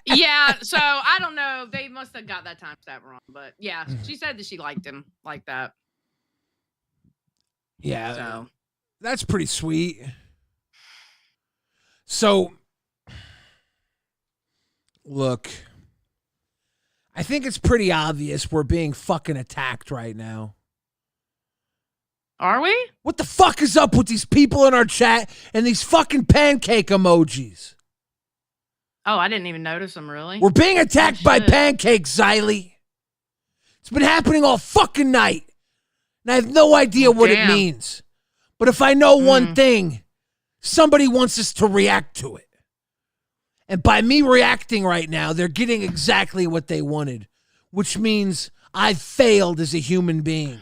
Yeah, so I don't know. They must have got that timestamp wrong. But yeah, she said that she liked him like that. Yeah. So that's pretty sweet. So, look, I think it's pretty obvious we're being fucking attacked right now. Are we? What the fuck is up with these people in our chat and these fucking pancake emojis? Oh, I didn't even notice them, really. We're being attacked by pancakes, Xylee. It's been happening all fucking night. And I have no idea what it means. But if I know one thing, somebody wants us to react to it. And by me reacting right now, they're getting exactly what they wanted, which means I've failed as a human being.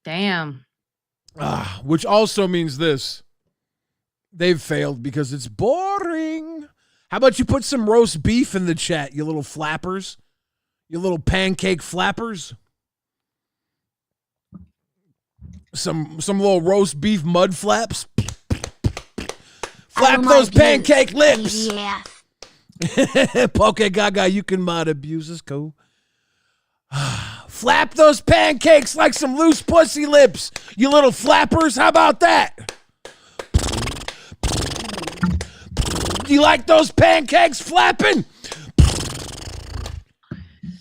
Damn. Which also means this. They've failed because it's boring. How about you put some roast beef in the chat, you little flappers? You little pancake flappers? Some little roast beef mud flaps. Flap those pancake lips. Yeah. Poke Gaga, you can mod abuse. It's cool. Flap those pancakes like some loose pussy lips, you little flappers. How about that? Do you like those pancakes flapping?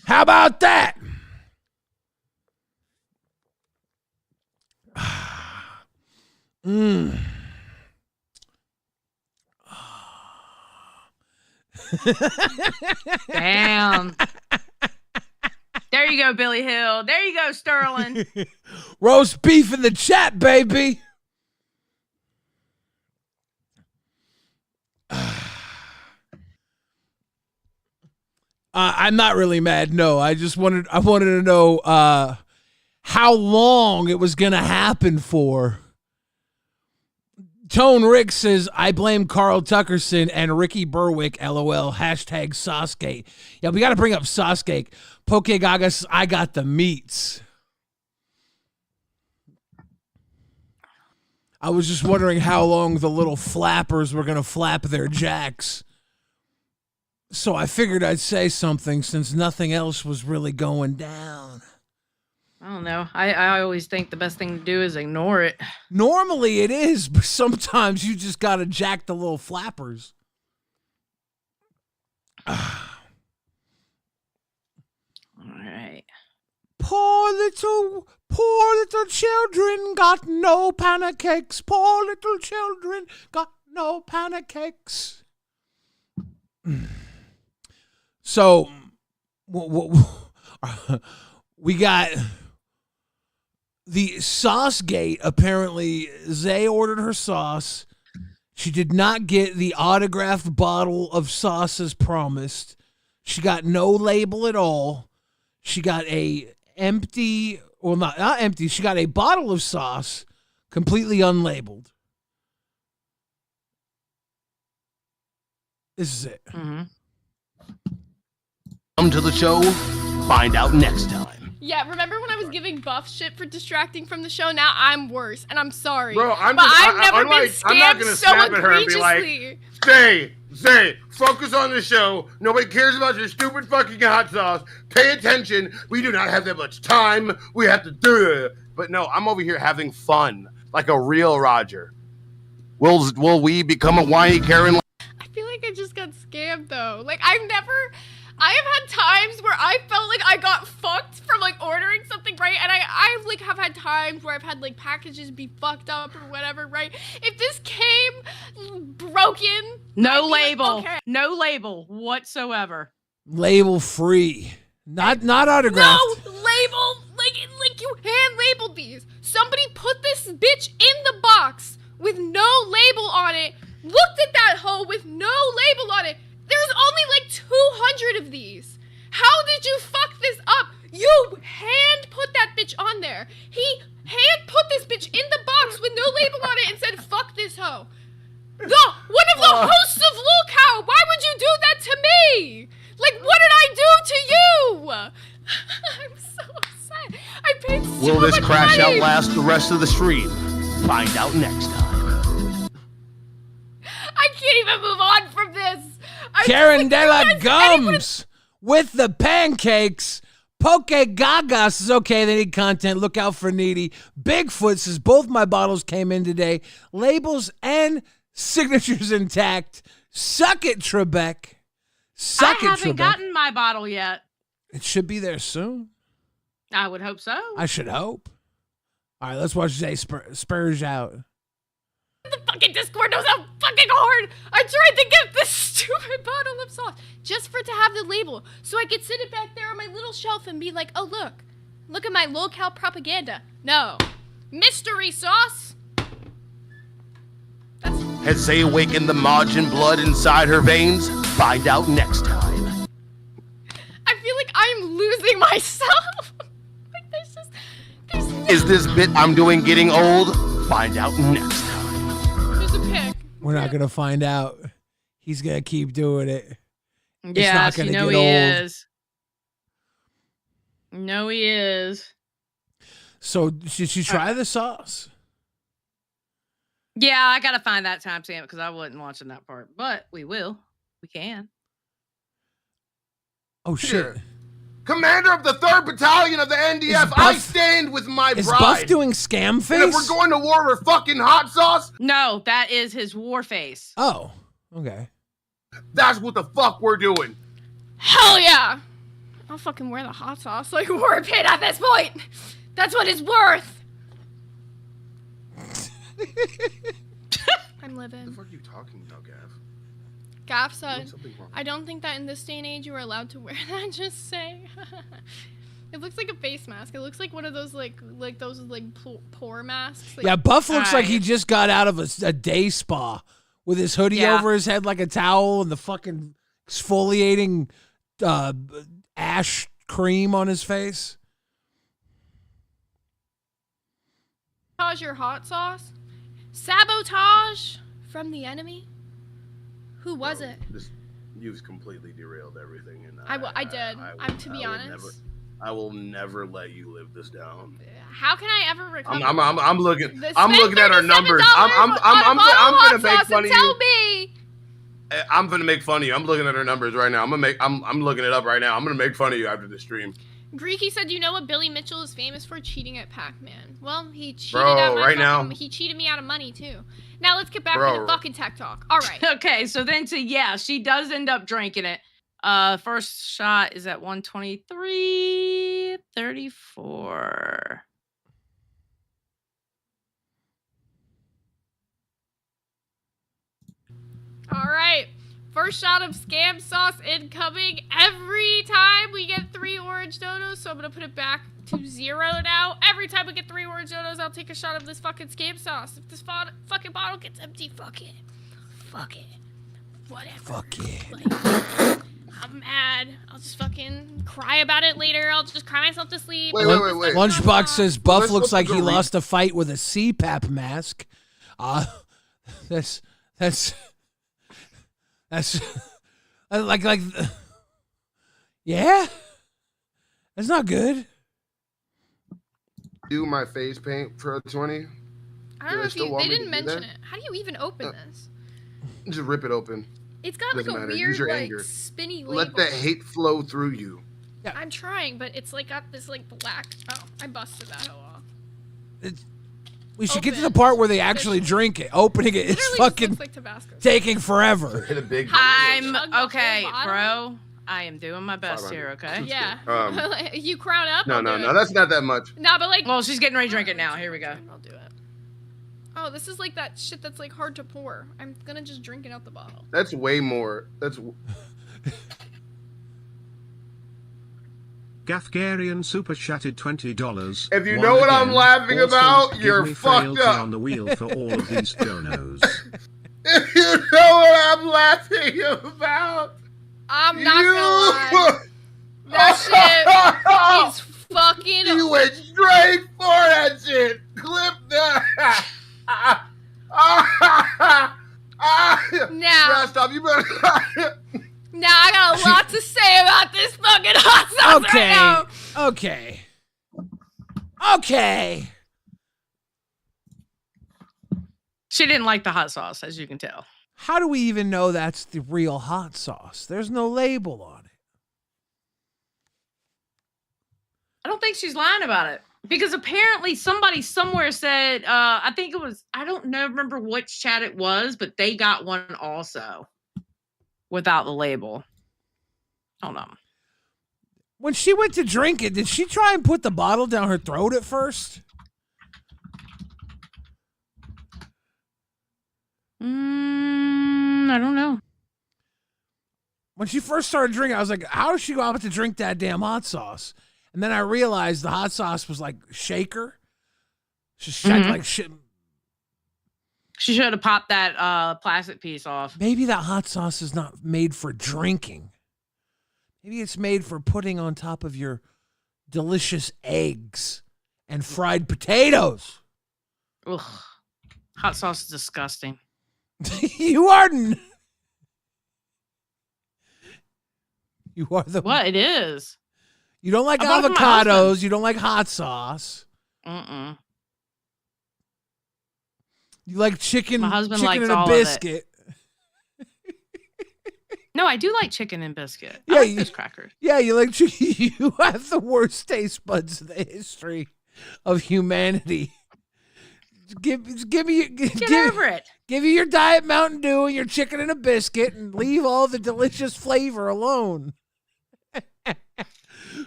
How about that? Damn. There you go, Billy Hill. There you go, Sterling. Roast beef in the chat, baby. I'm not really mad. No, I wanted to know how long it was gonna happen for. Tone Rick says, I blame Carl Tuckerson and Ricky Berwick, LOL, hashtag Saucegate. Yeah, we got to bring up Saucegate. Poke Gaga says, I got the meats. I was just wondering how long the little flappers were going to flap their jacks. So I figured I'd say something since nothing else was really going down. I don't know. I always think the best thing to do is ignore it. Normally it is, but sometimes you just got to jack the little flappers. All right. Poor little children got no pancakes. Poor little children got no pancakes. So, we got the Saucegate. Apparently, Zay ordered her sauce. She did not get the autographed bottle of sauce as promised. She got no label at all. She got a empty, well, not empty. She got a bottle of sauce, completely unlabeled. This is it. Mm-hmm. Come to the show, find out next time. Yeah, remember when I was giving Buff shit for distracting from the show? Now I'm worse, and I'm sorry. Bro, I've never been scammed I'm not gonna so snap at her and be egregiously. like, Zay, focus on the show. Nobody cares about your stupid fucking hot sauce. Pay attention. We do not have that much time. We have to do it. But no, I'm over here having fun, like a real Roger. Will we become a whiny Karen? I feel like I just got scammed though. Like I have had times where I felt like I got fucked from like ordering something, right? And I like have had times where I've had like packages be fucked up or whatever, right? If this came broken, No I'd be like, label. okay. No label whatsoever. Label free. Not autographed. No label, like you hand labeled these. Somebody put this bitch in the box with no label on it. Looked at that hoe with no label on it. There's only like 200 of these. How did you fuck this up? You hand put that bitch on there. He hand put this bitch in the box with no label on it and said, "Fuck this hoe." One of the hosts of LolcowRewind. Why would you do that to me? Like, what did I do to you? I'm so upset. I paid so Will this much crash money. outlast the rest of the stream? Find out next time. I can't even move on from this. Karen De La Gums with the pancakes. Poke Gaga says, okay, they need content. Look out for Needy. Bigfoot says, both my bottles came in today. Labels and signatures intact. Suck it, Trebek. Suck I it, haven't Trebek. gotten my bottle yet. It should be there soon. I would hope so. I should hope. All right, let's watch Jay Spurge out. The fucking Discord knows how fucking hard I tried to get this stupid bottle of sauce just for it to have the label so I could sit it back there on my little shelf and be like, oh, look at my local propaganda. No. Mystery sauce. Has they awakened the margin blood inside her veins? Find out next time. I feel like I'm losing myself. Like there's Is this bit I'm doing getting old? Find out next time. There's a pic. We're not going to find out. He's going to keep doing it. It's Yeah, not going to you get know old. he is. No, he is. So should she try the sauce? Yeah, I gotta find that timestamp because I wasn't watching that part, but we will. We can. Oh, shit. Here. Commander of the 3rd Battalion of the NDF, I stand with my Is bride. Buff doing scam face? And if we're going to war with fucking hot sauce, No, that is his war face. Oh, okay. that's what the fuck we're doing. Hell yeah. I'll fucking wear the hot sauce like war pit at this point. That's what it's worth. I'm living. What the fuck are you talking about, Gav? Gav said, Doing something wrong. I don't think that in this day and age you are allowed to wear that. Just say. It looks like a face mask. It looks like one of those like those pore masks. Like, Yeah, Buff looks like he just got out of a day spa with his hoodie over his head like a towel and the fucking exfoliating ash cream on his face. Sabotage your hot sauce? Sabotage from the enemy? Who was it? You've completely derailed everything, and I did. I'm to be honest. I will never let you live this down. How can I ever recover? I'm looking. The I'm looking at our $37 numbers. on a I'm hot gonna make sauce fun and of tell you. me. I'm gonna make fun of you. I'm looking at our numbers right now. I'm looking it up right now. I'm gonna make fun of you after the stream. Greeky said, "You know what Billy Mitchell is famous for? Cheating at Pac-Man." Well, he cheated Bro, at my right fucking, now. He cheated me out of money too. Now let's get back to Bro. the fucking tech talk. All right. Okay, so then she does end up drinking it. First shot is at 123.34. All right. First shot of scam sauce incoming. Every time we get 3 orange donuts, so I'm gonna put it back to 0 now. Every time we get 3 orange donuts, I'll take a shot of this fucking scam sauce. If this fucking bottle gets empty, fuck it. Fuck it. Whatever. Fuck it. Like, I'm mad. I'll just fucking cry about it later. I'll just cry myself to sleep. Wait. Lunchbox says Buff Let's looks like go he read. lost a fight with a CPAP mask. That's like yeah. That's not good. Do my face paint for a 20. I don't know if they didn't mention it. How do you even open this? Just rip it open. It's got like Doesn't a matter. weird Use your like anger. spinny label. Let that hate flow through you. I'm trying, but it's like got this like black. Oh, I busted that hoe off. We should get to the part where they actually drink it. Opening it is Literally just fucking looks like Tabasco. taking forever. Hit a big. I'm Chug the whole okay, bottle? bro. I am doing my best here, okay? Yeah. You crown up? No, I'll no, do no. it. That's not that much. Nah, but like. Well, she's getting ready to drink it now. Here we go. I'll do it. Oh, this is like that shit that's like hard to pour. I'm gonna just drink it out the bottle. That's way more. That's. Gafgarian super chatted $20. If you know what I'm laughing about, you're fucked up. On the wheel for all of these donos. If you know what I'm laughing about, I'm not gonna lie. That shit is fucking. You went straight for that shit. Clip that. Now, stop. You better. Now I got a lot to say about this fucking hot sauce right now. Okay. She didn't like the hot sauce, as you can tell. How do we even know that's the real hot sauce? There's no label on it. I don't think she's lying about it. Because apparently somebody somewhere said, I think it was, I don't know, remember which chat it was, but they got one also without the label. Hold on. When she went to drink it, did she try and put the bottle down her throat at first? I don't know. When she first started drinking, I was like, how is she going to drink that damn hot sauce? And then I realized the hot sauce was like shaker. She had like shit. She should have popped that plastic piece off. Maybe that hot sauce is not made for drinking. Maybe it's made for putting on top of your delicious eggs and fried potatoes. Ugh. Hot sauce is disgusting. You are the What? It is. You don't like I bought it for my husband. avocados. You don't like hot sauce. Mm-mm. You like chicken, My husband chicken likes and a all of it. biscuit. No, I do like chicken and biscuit. Yeah, I like those crackers. Yeah, you like chicken. You have the worst taste buds in the history of humanity. Give me Get over it. Give you your Diet Mountain Dew and your chicken and a biscuit and leave all the delicious flavor alone.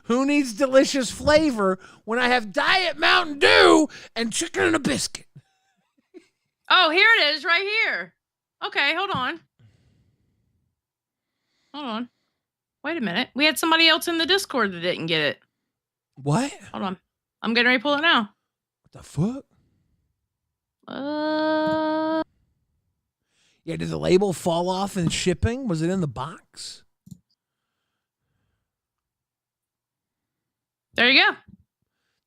Who needs delicious flavor when I have Diet Mountain Dew and chicken and a biscuit? Oh, here it is, right here. Okay, hold on. Hold on. Wait a minute. We had somebody else in the Discord that didn't get it. What? Hold on. I'm getting ready to pull it now. What the fuck? Yeah, did the label fall off in shipping? Was it in the box? There you go.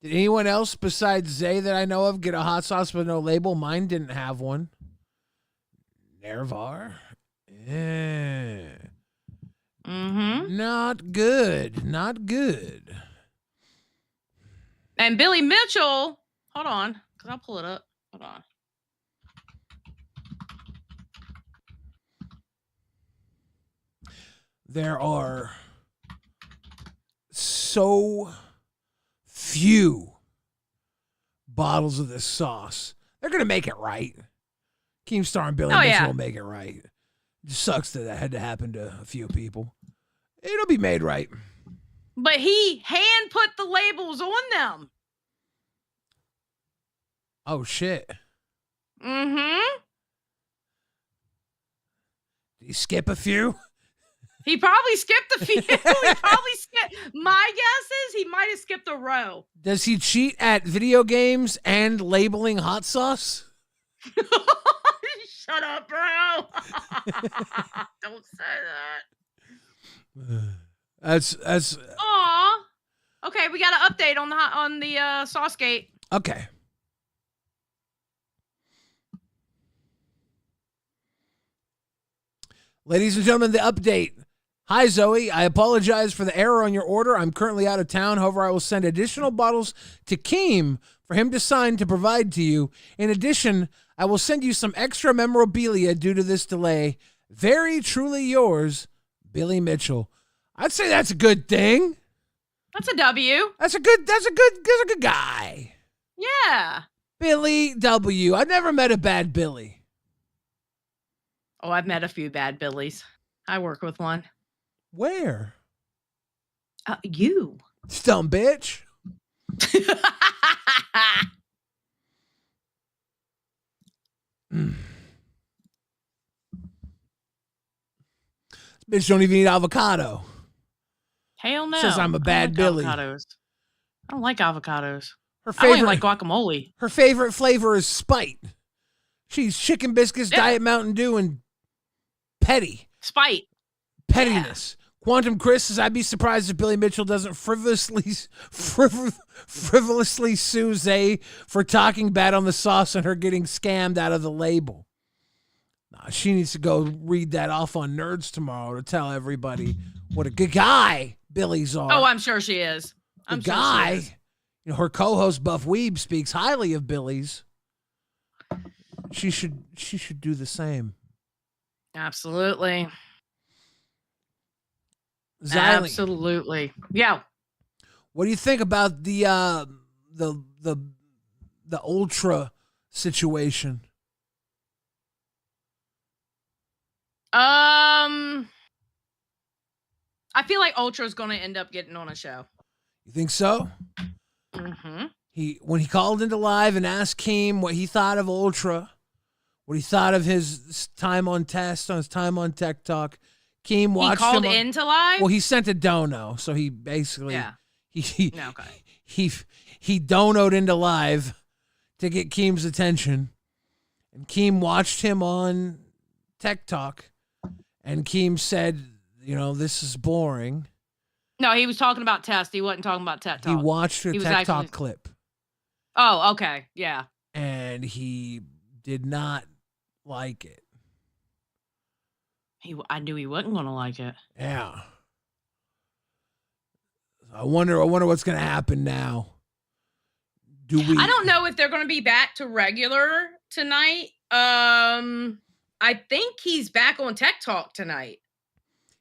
Did anyone else besides Zay that I know of get a hot sauce with no label? Mine didn't have one. Nervar? Yeah. Not good. Not good. And Billy Mitchell, hold on, because I'll pull it up. Hold on. There are so few bottles of this sauce. They're going to make it right. Keemstar and Billy Mitchell will make it right. It just sucks that had to happen to a few people. It'll be made right. But he hand put the labels on them. Oh, shit. Mm-hmm. Did he skip a few? He probably skipped a few. He probably skipped. My guess is he might have skipped a row. Does he cheat at video games and labeling hot sauce? Shut up, bro. Don't say that. That's. Aw. Okay, we got an update on the Saucegate. Okay. Ladies and gentlemen, the update. Hi, Zoe. I apologize for the error on your order. I'm currently out of town. However, I will send additional bottles to Keem for him to sign to provide to you. In addition, I will send you some extra memorabilia due to this delay. Very truly yours, Billy Mitchell. I'd say that's a good thing. That's a W. That's a good guy. Yeah. Billy W. I've never met a bad Billy. Oh, I've met a few bad Billies. I work with one. Where? You. Dumb bitch. This bitch don't even eat avocado. Hell no. Says I'm a bad I don't Billy. like avocados. I don't like avocados. Her I don't even favorite, like guacamole. her favorite flavor is Spite. She's chicken biscuits, Diet Mountain Dew, and petty. Spite. Pettiness. Quantum Chris says, I'd be surprised if Billy Mitchell doesn't frivolously sue Zay for talking bad on the sauce and her getting scammed out of the label. Nah, she needs to go read that off on Nerds tomorrow to tell everybody what a good guy Billy's are. Oh, I'm sure she is. I'm sure guy. she is. You know, her co-host Buff Weeb speaks highly of Billy's. She should do the same. Absolutely. Xylee, Absolutely. Yeah. what do you think about the Ultra situation? I feel like Ultra's going to end up getting on a show. You think so? Mm-hmm. When he called into live and asked Keem what he thought of Ultra, what he thought of his time on test, on his time on Tech Talk, Keem watched He called him into live? Well, he sent a dono, so he basically he donoed into live to get Keem's attention, and Keem watched him on Tech Talk, and Keem said, "You know, this is boring." No, he was talking about test. He wasn't talking about Tech Talk. He watched a He was Tech actually- Talk clip, Oh, okay. Yeah. and he did not like it. I knew he wasn't going to like it. Yeah. I wonder what's going to happen now. Do we? I don't know if they're going to be back to regular tonight. I think he's back on Tech Talk tonight.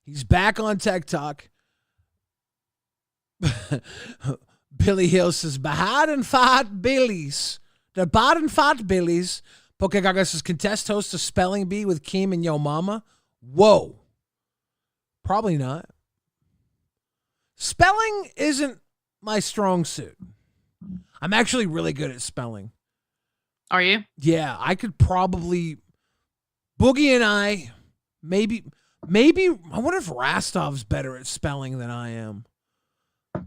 He's back on Tech Talk. Billy Hill says, Baden Fat Billies. The Baden Fat Billies. Poke Gaga says, contest host a spelling bee with Keem and Yo Mama. Whoa. Probably not. Spelling isn't my strong suit. I'm actually really good at spelling. Are you? Yeah, I could probably. Boogie and I, maybe. I wonder if Rastov's better at spelling than I am.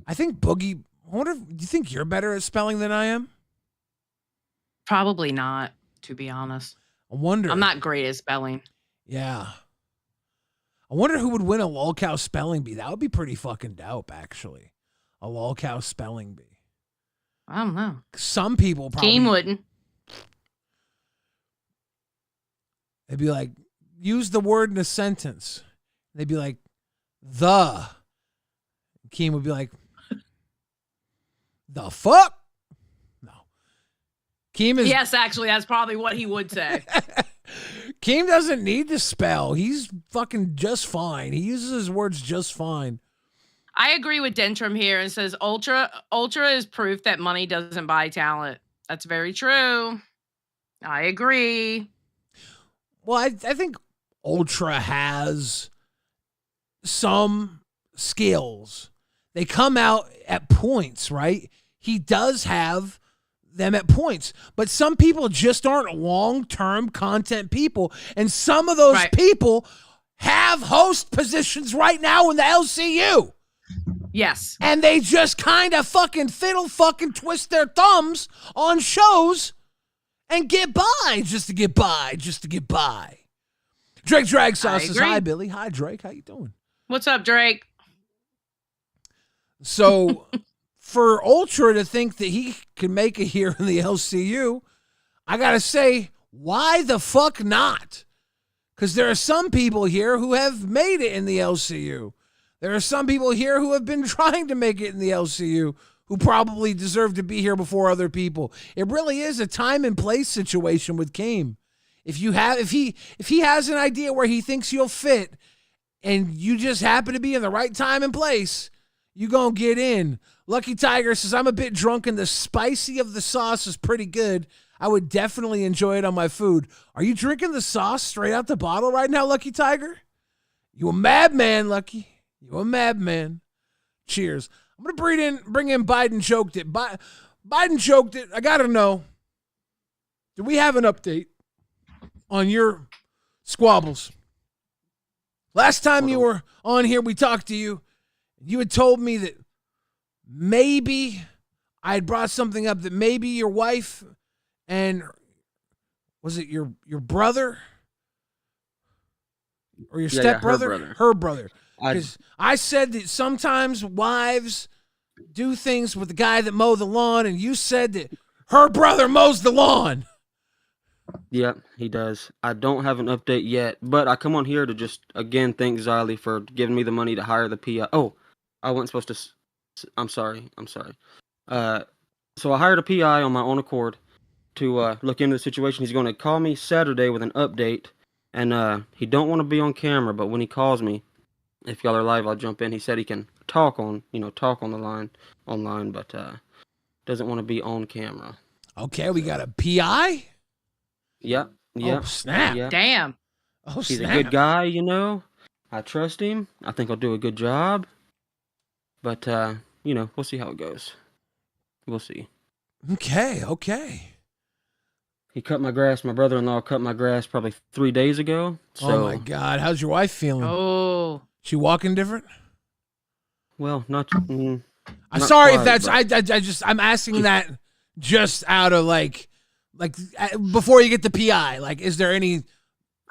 I think Boogie. Do you think you're better at spelling than I am? Probably not, to be honest. I wonder. I'm not great at spelling. Yeah. I wonder who would win a lolcow spelling bee. That would be pretty fucking dope, actually. A lolcow spelling bee. I don't know. Some people probably. Keem wouldn't. They'd be like, use the word in a sentence. They'd be like, the. Keem would be like, the fuck? No. Keem is. Yes, actually, that's probably what he would say. Keem doesn't need to spell. He's fucking just fine. He uses his words just fine. I agree with Dentrum here and says Ultra is proof that money doesn't buy talent. That's very true. I agree. Well, I think Ultra has some skills. They come out at points, right? He does have them at points, but some people just aren't long-term content people, and some of those people have host positions right now in the LCU. Yes. And they just kind of fucking twist their thumbs on shows and get by just to get by. Drake Drag Sauce says, hi, Billy. Hi, Drake. How you doing? What's up, Drake? So for Ultra to think that he could make it here in the LCU, I got to say, why the fuck not? Because there are some people here who have made it in the LCU. There are some people here who have been trying to make it in the LCU who probably deserve to be here before other people. It really is a time and place situation with Keem. If he has an idea where he thinks you'll fit and you just happen to be in the right time and place, you gonna get in. Lucky Tiger says, I'm a bit drunk and the spicy of the sauce is pretty good. I would definitely enjoy it on my food. Are you drinking the sauce straight out the bottle right now, Lucky Tiger? You a madman, Lucky. You a madman. Cheers. I'm gonna bring in Biden choked it. Biden choked it. I gotta know. Do we have an update on your squabbles? Last time you were on here, we talked to you. You had told me that maybe I had brought something up that maybe your wife and was it your brother or your stepbrother? Her brother. Because I said that sometimes wives do things with the guy that mowed the lawn, and you said that her brother mows the lawn. Yeah, he does. I don't have an update yet, but I come on here to just, again, thank Xylee for giving me the money to hire the PI. Oh, I wasn't supposed to... I'm sorry. So I hired a PI on my own accord to look into the situation. He's going to call me Saturday with an update, and he don't want to be on camera, but when he calls me, if y'all are live, I'll jump in. He said he can talk on the line, online, but doesn't want to be on camera. Okay, we got a PI? Yep. Oh, snap. Yep. Damn. Oh, He's snap. a good guy, I trust him. I think I'll do a good job. But, we'll see how it goes. We'll see. Okay. He cut my grass. My brother-in-law cut my grass probably 3 days ago. So, oh, my God. How's your wife feeling? Oh. She walking different? Well, not I'm not sorry quite, if that's... I'm asking that just out of, like before you get the PI, like, is there any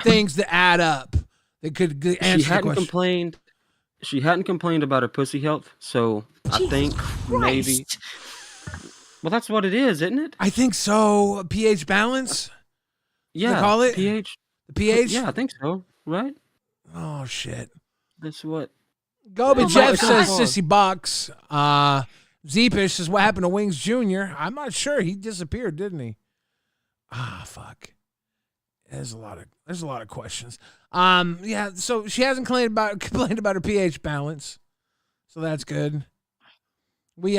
things that add up that could answer the question? She hadn't complained about her pussy health, so I think maybe. Well, that's what it is, isn't it? I think so. pH balance. Yeah. They call it pH. The pH. Yeah, I think so. Right. Oh shit. That's what. Gobi Jeff says God. sissy box. Zeepish says what happened to Wings Jr. I'm not sure. He disappeared, didn't he? Ah, fuck. There's a lot of questions. Yeah, so she hasn't complained about her pH balance. So that's good. We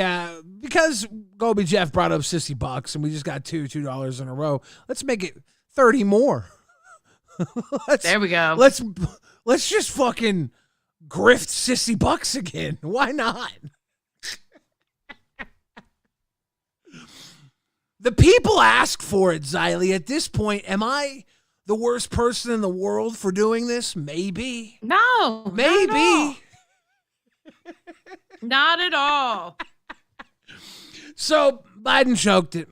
because Gobi Jeff brought up sissy bucks and we just got $2 in a row. Let's make it 30 more. There we go. Let's just fucking grift sissy bucks again. Why not? The people ask for it, Xylee. At this point, am I the worst person in the world for doing this? Maybe. No. Maybe. Not at all. So Biden choked it.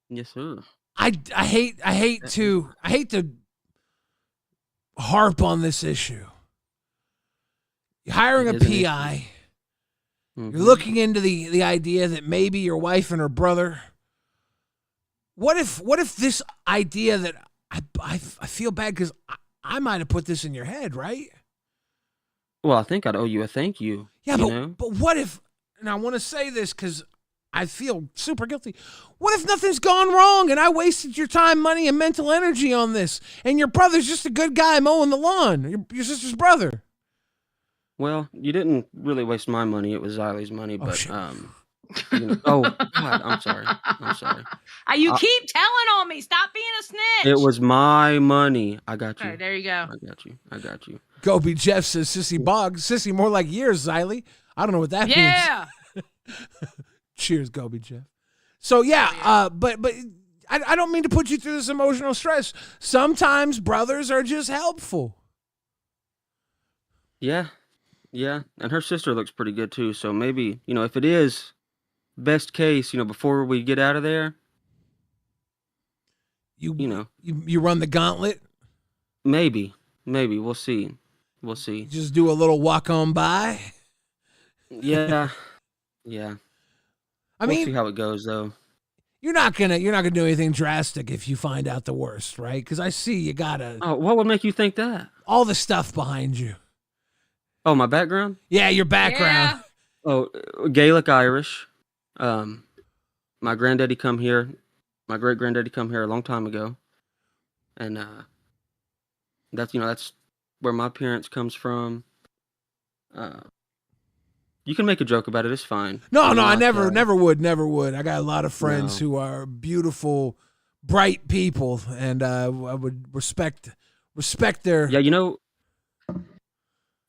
Yes, sir. I hate to harp on this issue. You're hiring a PI. You're looking into the idea that maybe your wife and her brother. What if this idea that I feel bad because I might have put this in your head, right? Well, I think I'd owe you a thank you. Yeah, but what if? And I want to say this because I feel super guilty. What if nothing's gone wrong and I wasted your time, money, and mental energy on this, and your brother's just a good guy mowing the lawn, your sister's brother? Well, you didn't really waste my money. It was Xylee's money, but oh God, I'm sorry. You keep telling on me. Stop being a snitch. It was my money. I got you. All right, there you go. I got you. Gobi Jeff says sissy boggs. Sissy more like years, Xylee. I don't know what that means. Yeah. Cheers, Gobi Jeff. So yeah, but I don't mean to put you through this emotional stress. Sometimes brothers are just helpful. Yeah. And her sister looks pretty good too. So maybe, if it is best case, before we get out of there, you run the gauntlet. Maybe we'll see. Just do a little walk on by. Yeah. I mean, we'll see how it goes though. You're not gonna do anything drastic if you find out the worst, right? Because I see you gotta. Oh, what would make you think that? All the stuff behind you. Oh, my background? Yeah, your background. Yeah. Oh, Gaelic Irish. My granddaddy come here. My great granddaddy come here a long time ago, and that's where my parents comes from. You can make a joke about it. It's fine. No, I never would. I got a lot of friends who are beautiful, bright people, and I would respect their. Yeah,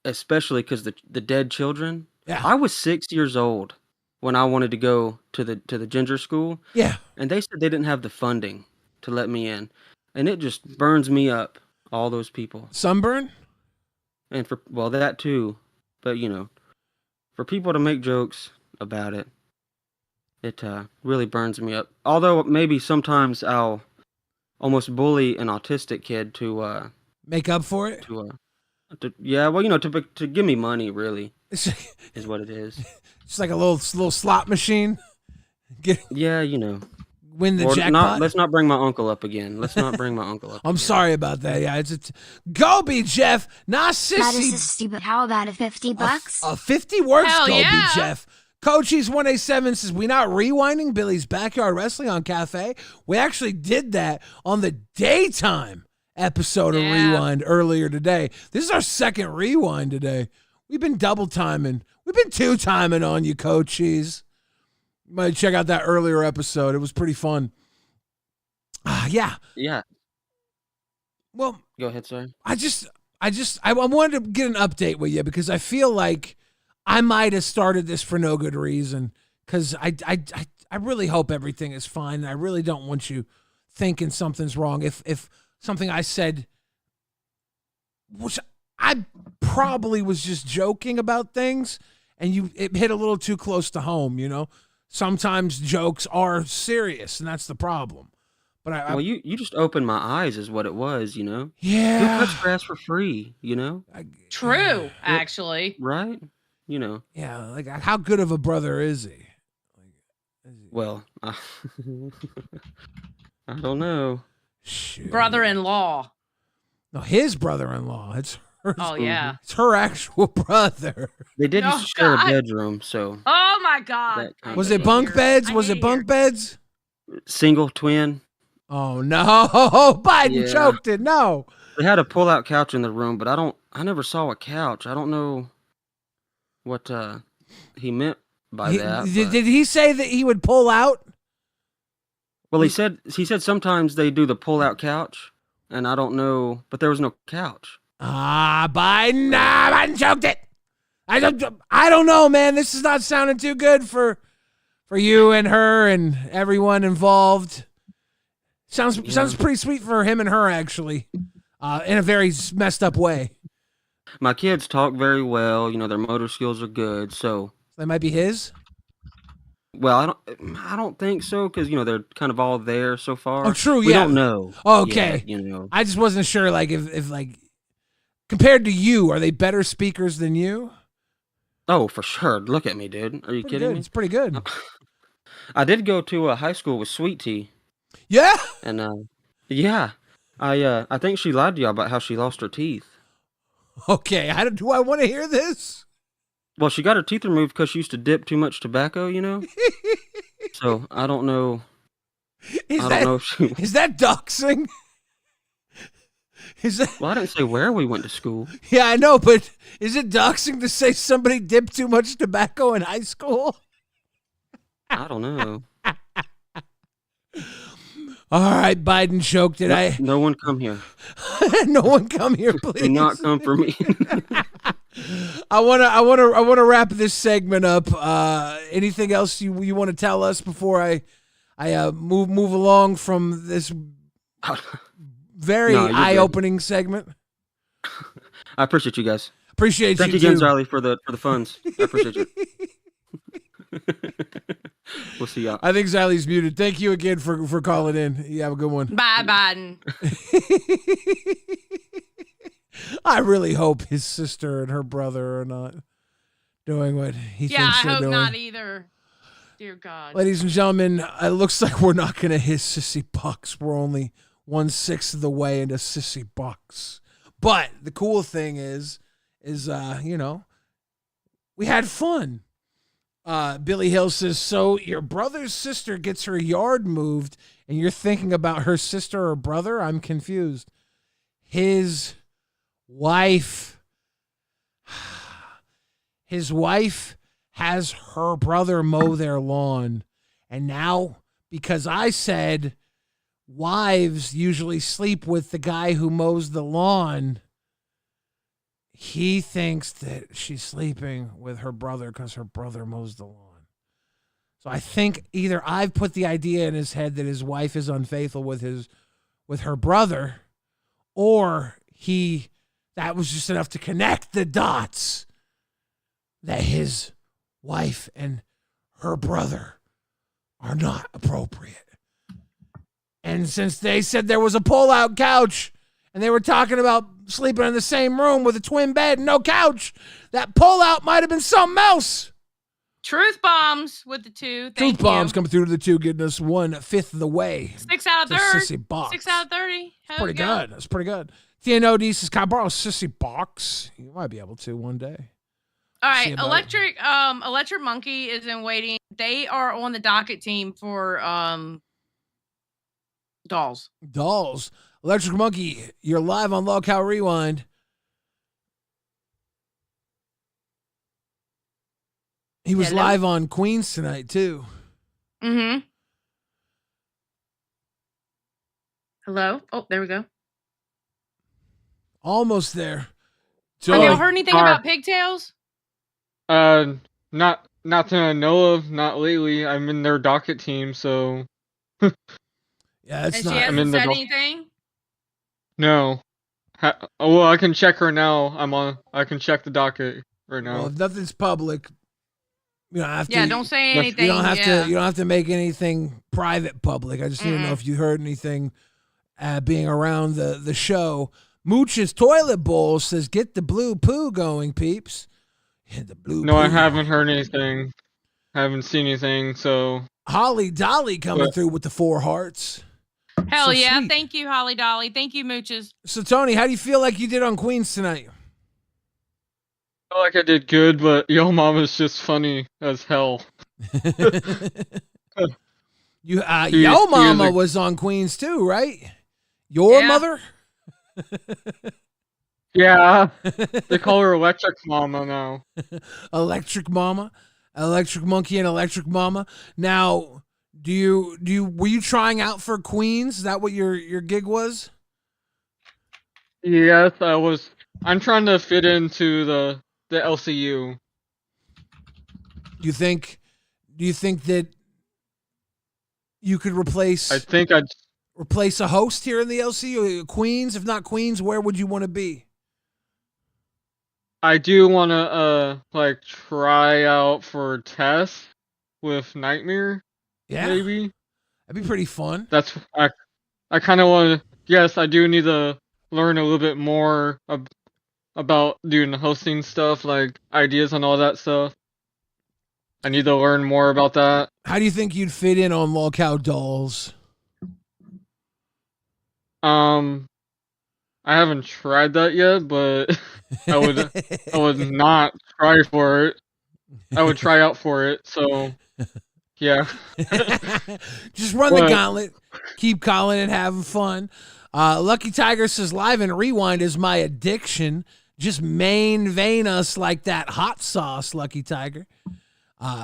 especially because the dead children. Yeah. I was 6 years old when I wanted to go to the ginger school. Yeah. And they said they didn't have the funding to let me in, and it just burns me up. All those people. Sunburn? And well, that too, but for people to make jokes about it, it really burns me up. Although maybe sometimes I'll almost bully an autistic kid to make up for it. To give me money, really, is what it is. It's like a little slot machine. Win the jackpot. Let's not bring my uncle up again. I'm sorry about that. Yeah, it's Gobi, Jeff. Not sissy. Not a sissy, but how about a $50? A 50 works, Hell Gobi, yeah. Jeff. Coaches 187 says, we not rewinding Billy's Backyard Wrestling on Cafe. We actually did that on the daytime episode of Rewind earlier today. This is our second rewind today. We've been double timing. We've been 2-timing on you, coaches. You might check out that earlier episode. It was pretty fun. Yeah. Well, go ahead, sir. I wanted to get an update with you because I feel like I might have started this for no good reason. Because I really hope everything is fine. I really don't want you thinking something's wrong. If something I said, which I probably was just joking about things, and it hit a little too close to home, Sometimes jokes are serious, and that's the problem. But you just opened my eyes, is what it was, Yeah. Who cuts grass for free, True, actually. Right? Yeah, like how good of a brother is he? Well, I don't know. Shoot. Brother-in-law. No, his brother-in-law. It's her. Oh, yeah. It's her actual brother. They did used to share a bedroom, so. Oh, my God. Was it bunk beds? Was it bunk beds? Single, twin. Oh, no. Biden choked it. No. They had a pull-out couch in the room, but I never saw a couch. I don't know what he meant by that. Did he say that he would pull out? Well, he said sometimes they do the pull-out couch, and I don't know, but there was no couch. Biden choked it. I don't know, man. This is not sounding too good for you and her and everyone involved. Sounds pretty sweet for him and her, actually, in a very messed up way. My kids talk very well. Their motor skills are good, so. That might be his? Well, I don't think so, because, they're kind of all there so far. Oh, true, We don't know. Okay. Yet, I just wasn't sure, like, if compared to you, are they better speakers than you? Oh, for sure. Look at me, dude. Are you kidding me? It's pretty good. I did go to a high school with Sweet Tea. Yeah? And, I think she lied to y'all about how she lost her teeth. Okay, do I want to hear this? Well, she got her teeth removed because she used to dip too much tobacco, So, I don't know. Is that doxing? Well, I didn't say where we went to school. Yeah, I know, but is it doxing to say somebody dipped too much tobacco in high school? I don't know. All right, Biden choked it. No one come here. No one come here, please. Do not come for me. I wanna wrap this segment up. Anything else you want to tell us before I move along from this very eye-opening segment? I appreciate you guys. Appreciate Thank you again, too. Riley, for the funds. I appreciate you. We'll see y'all. I think Xylie's muted. Thank you again for calling in. You have a good one. Bye, Biden. I really hope his sister and her brother are not doing what he thinks I they're hope doing. not either. Dear God. Ladies and gentlemen, it looks like we're not going to hit Sissy Bucks. We're only 1/6 of the way into Sissy Bucks. But the cool thing is we had fun. Billy Hill says, so your brother's sister gets her yard moved and you're thinking about her sister or brother? I'm confused. His wife has her brother mow their lawn. And now, because I said wives usually sleep with the guy who mows the lawn, he thinks that she's sleeping with her brother because her brother mows the lawn. So I think either I've put the idea in his head that his wife is unfaithful with her brother, or that was just enough to connect the dots that his wife and her brother are not appropriate. And since they said there was a pull-out couch and they were talking about sleeping in the same room with a twin bed and no couch, that pull-out might have been something else. Truth bombs with the 2. Truth bombs coming through to the 2, getting us 1/5 of the way. 6 out of to 30. Sissy Box. 6 out of 30. Hell Pretty yeah. good. That's pretty good. TNOD says, can I borrow Sissy Box? You might be able to one day. All See right, about Electric Monkey is in waiting. They are on the docket team for dolls. Dolls. Electric Monkey, you're live on LolcowRewind. He was Hello? live on Queens tonight, too. Mm-hmm. Hello? Oh, there we go. Almost there. Have y'all heard anything about pigtails? Not that I know of, not lately. I'm in their docket team, so. Yeah, And she hasn't said anything? No. Well, I can check her now. I can check the docket right now. Well, if nothing's public, you don't have to. Yeah, don't say anything. You don't have yeah. to. You don't have to make anything private public. I just need to know if you heard anything being around the show. Mooch's toilet bowl says, "Get the blue poo going, peeps." The blue. No, poo. I haven't heard anything. Haven't seen anything. So. Holly Dolly coming through with the 4 hearts. Hell So yeah. sweet. Thank you, Holly Dolly. Thank you, Mooches. So Tony, how do you feel like you did on Queens tonight? I feel like I did good, but Yo Mama's just funny as hell. Yo Mama was on Queens too, right? Your mother? Yeah, they call her Electric Mama now. Electric Mama, Electric Monkey, and Electric Mama. Now, were you trying out for Queens? Is that what your gig was? Yes, I was. I'm trying to fit into the LCU. Do you think that you could replace? I think I'd replace a host here in the LCU. Queens, if not Queens, where would you want to be? I do want to try out for Tess with Nightmare. Yeah, maybe that'd be pretty fun. That's I kind of want to. Yes, I do need to learn a little bit more about doing the hosting stuff, like ideas and all that stuff. I need to learn more about that. How do you think you'd fit in on Lolcow Dolls? I haven't tried that yet, but I would not try for it. I would try out for it. So, yeah. Just run the gauntlet. Keep calling and having fun. Lucky Tiger says, live and rewind is my addiction. Just main vein us like that hot sauce, Lucky Tiger.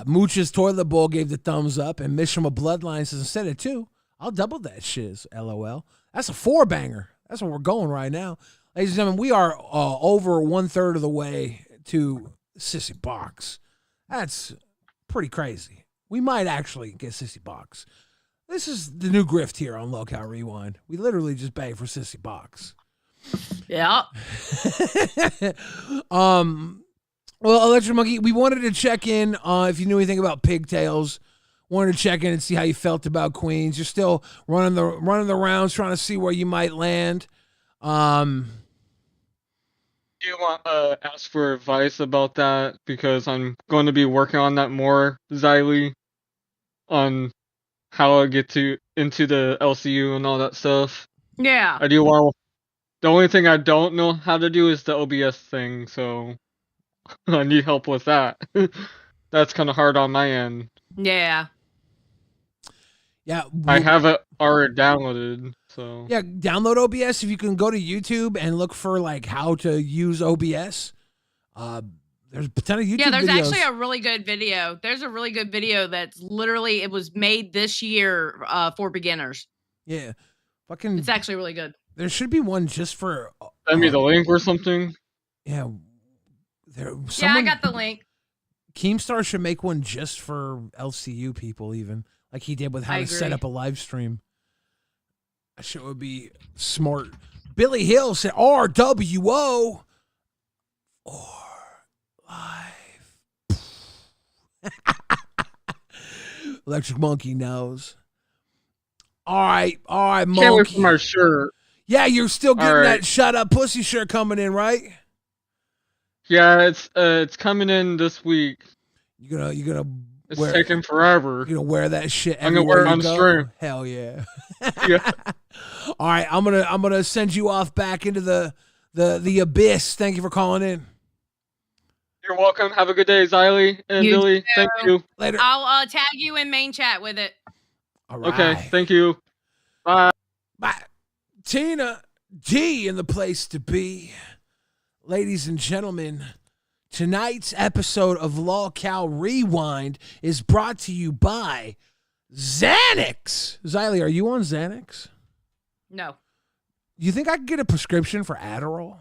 Mooch's toilet bowl gave the thumbs up, and Mishima Bloodline says, instead of 2, I'll double that shiz, LOL. That's a 4-banger. That's where we're going right now. Ladies and gentlemen, we are over 1/3 of the way to Sissy Box. That's pretty crazy. We might actually get Sissy Box. This is the new grift here on LolcowRewind. We literally just beg for Sissy Box. Yeah. Well, Electric Monkey, we wanted to check in if you knew anything about pigtails. Wanted to check in and see how you felt about Queens. You're still running the rounds, trying to see where you might land. Do you want ask for advice about that? Because I'm going to be working on that more, Xylee, on how I get into the LCU and all that stuff. Yeah. I do want. The only thing I don't know how to do is the OBS thing, so I need help with that. That's kind of hard on my end. Yeah. Yeah. I have it already downloaded, so. Yeah, download OBS. If you can go to YouTube and look for like how to use OBS. There's a ton of YouTube Yeah, there's videos. actually a really good video. There's a really good video that's literally, it was made this year for beginners. Yeah. Fucking. It's actually really good. There should be one just for. Send me the link or something. Yeah. I got the link. Keemstar should make one just for LCU people, even like he did with how to set up a live stream. That shit would be smart. Billy Hill said RWO or live. Electric Monkey knows. All right, Monkey. Can't wait for my shirt. Yeah, you're still getting that shut up pussy shirt coming in, right? Yeah, it's coming in this week. You're gonna. It's taking forever. You're gonna wear that shit. I'm gonna wear it on go? stream. Hell yeah. Yeah. All right, I'm gonna send you off back into the abyss. Thank you for calling in. You're welcome. Have a good day, Xylee and You Billy. too. Thank you. Later. I'll tag you in main chat with it. All right. Okay, thank you. Bye. Bye. Tina D in the place to be. Ladies and gentlemen, tonight's episode of LolcowRewind is brought to you by Xanax. Xylee, are you on Xanax? No. You think I could get a prescription for Adderall?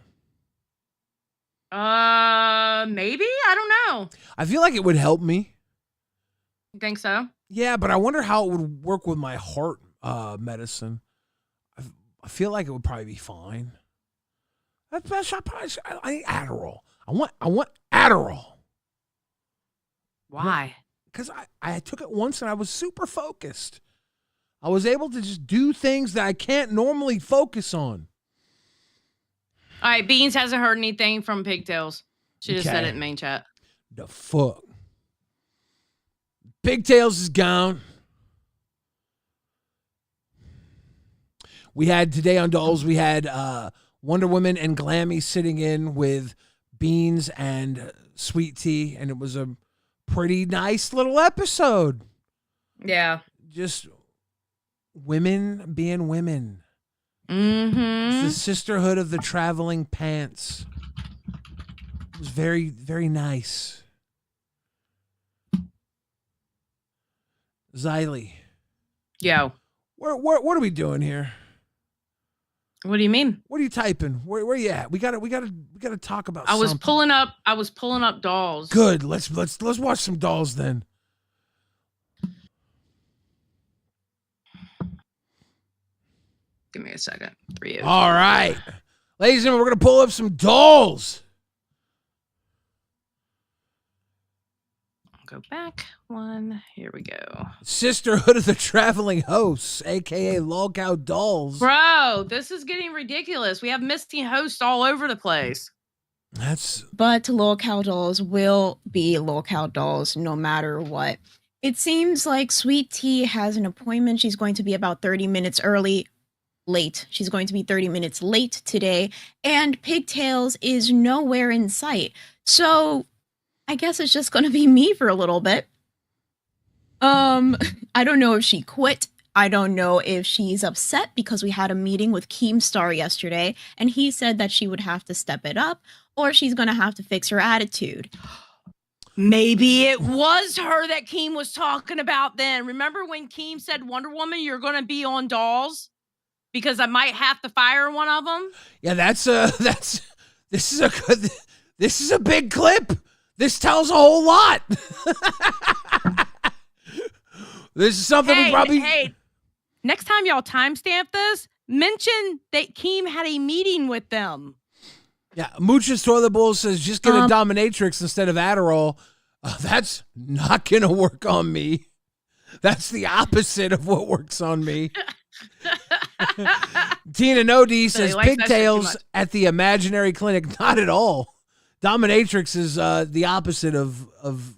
Maybe? I don't know. I feel like it would help me. You think so? Yeah, but I wonder how it would work with my heart medicine. I feel like it would probably be fine. I need Adderall. I want Adderall. Why? Because I took it once and I was super focused. I was able to just do things that I can't normally focus on. All right, Beans hasn't heard anything from Pigtails. She just said Okay. it in main chat. The fuck? Pigtails is gone. We had today on Dolls, we had Wonder Woman and Glammy sitting in with Beans and Sweet Tea, and it was a pretty nice little episode. Yeah. Just women being women. Mm-hmm. It's the sisterhood of the traveling pants. It was very, very nice. Xylee. Yo. What are we doing here? What do you mean? What are you typing? Where you at? We gotta talk about I was something. pulling up dolls. Good. Let's watch some dolls then. Give me a second. 3 All right. Ladies and gentlemen, we're gonna pull up some dolls. Go back one. Here we go. Sisterhood of the Traveling Hosts, aka Lolcow Dolls. Bro, this is getting ridiculous. We have missing hosts all over the place. But Lolcow Dolls will be Lolcow Dolls no matter what. It seems like Sweet Tea has an appointment. She's going to be about 30 minutes late. She's going to be 30 minutes late today. And Pigtails is nowhere in sight. So I guess it's just going to be me for a little bit. I don't know if she quit. I don't know if she's upset because we had a meeting with Keemstar yesterday and he said that she would have to step it up or she's going to have to fix her attitude. Maybe it was her that Keem was talking about then. Remember when Keem said, Wonder Woman, you're going to be on dolls? Because I might have to fire one of them? Yeah, this is a big clip. This tells a whole lot. This is something we probably... Hey, next time y'all timestamp this, mention that Keem had a meeting with them. Yeah, Mooch's Toilet Bowl says, just get a dominatrix instead of Adderall. That's not going to work on me. That's the opposite of what works on me. Tina Nodi says, Pigtails at the imaginary clinic. Not at all. Dominatrix is the opposite of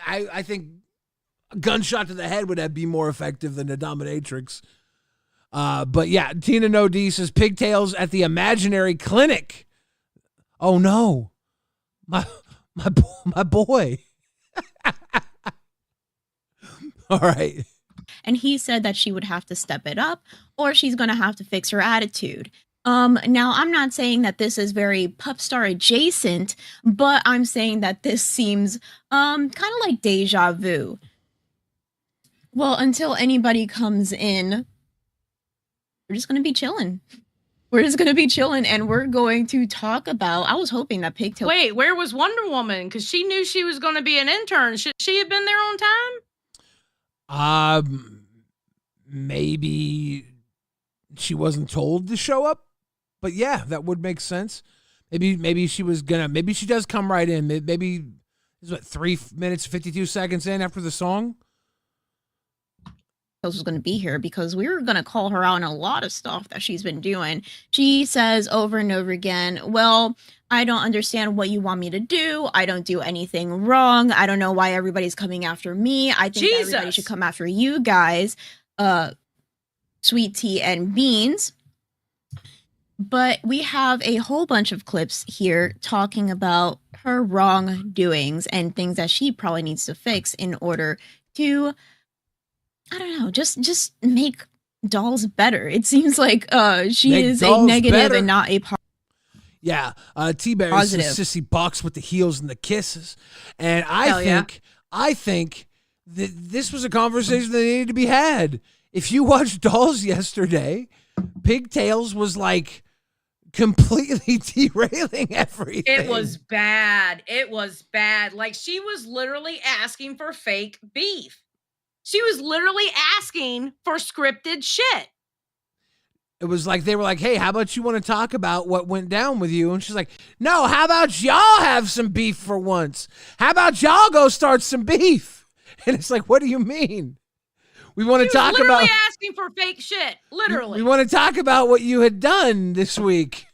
I think a gunshot to the head would be more effective than a dominatrix. But yeah, Tina Nodi says, Pigtails at the imaginary clinic. Oh no, my boy. All right. And he said that she would have to step it up or she's going to have to fix her attitude. Now I'm not saying that this is very pup star adjacent, but I'm saying that this seems kind of like deja vu. Well, until anybody comes in, we're just going to be chilling. We're just gonna be chilling, and we're going to talk about. I was hoping that Pigtail. Wait, where was Wonder Woman? Because she knew she was going to be an intern. Should she have been there on time? Maybe she wasn't told to show up, but yeah, that would make sense. Maybe she was gonna. Maybe she does come right in. Maybe this is what 3 minutes 52 seconds in after the song. Was going to be here because we were going to call her out on a lot of stuff that she's been doing. She says over and over again, well, I don't understand what you want me to do. I don't do anything wrong. I don't know why everybody's coming after me. I think everybody should come after you guys, Sweet Tea and Beans. But we have a whole bunch of clips here talking about her wrongdoings and things that she probably needs to fix in order to, I don't know, just make dolls better. It seems like she Make is a dolls negative better. and not a Yeah, T-Bear is Positive. Sissy Box with the heels and the kisses. And Hell yeah. I think that this was a conversation that needed to be had. If you watched Dolls yesterday, Pigtails was like completely derailing everything. It was bad. It was bad. Like, she was literally asking for fake beef. She was literally asking for scripted shit. It was like they were like, hey, how about you want to talk about what went down with you? And she's like, no, how about y'all have some beef for once? How about y'all go start some beef? And it's like, what do you mean? We want to talk literally about asking for fake shit. Literally. We want to talk about what you had done this week.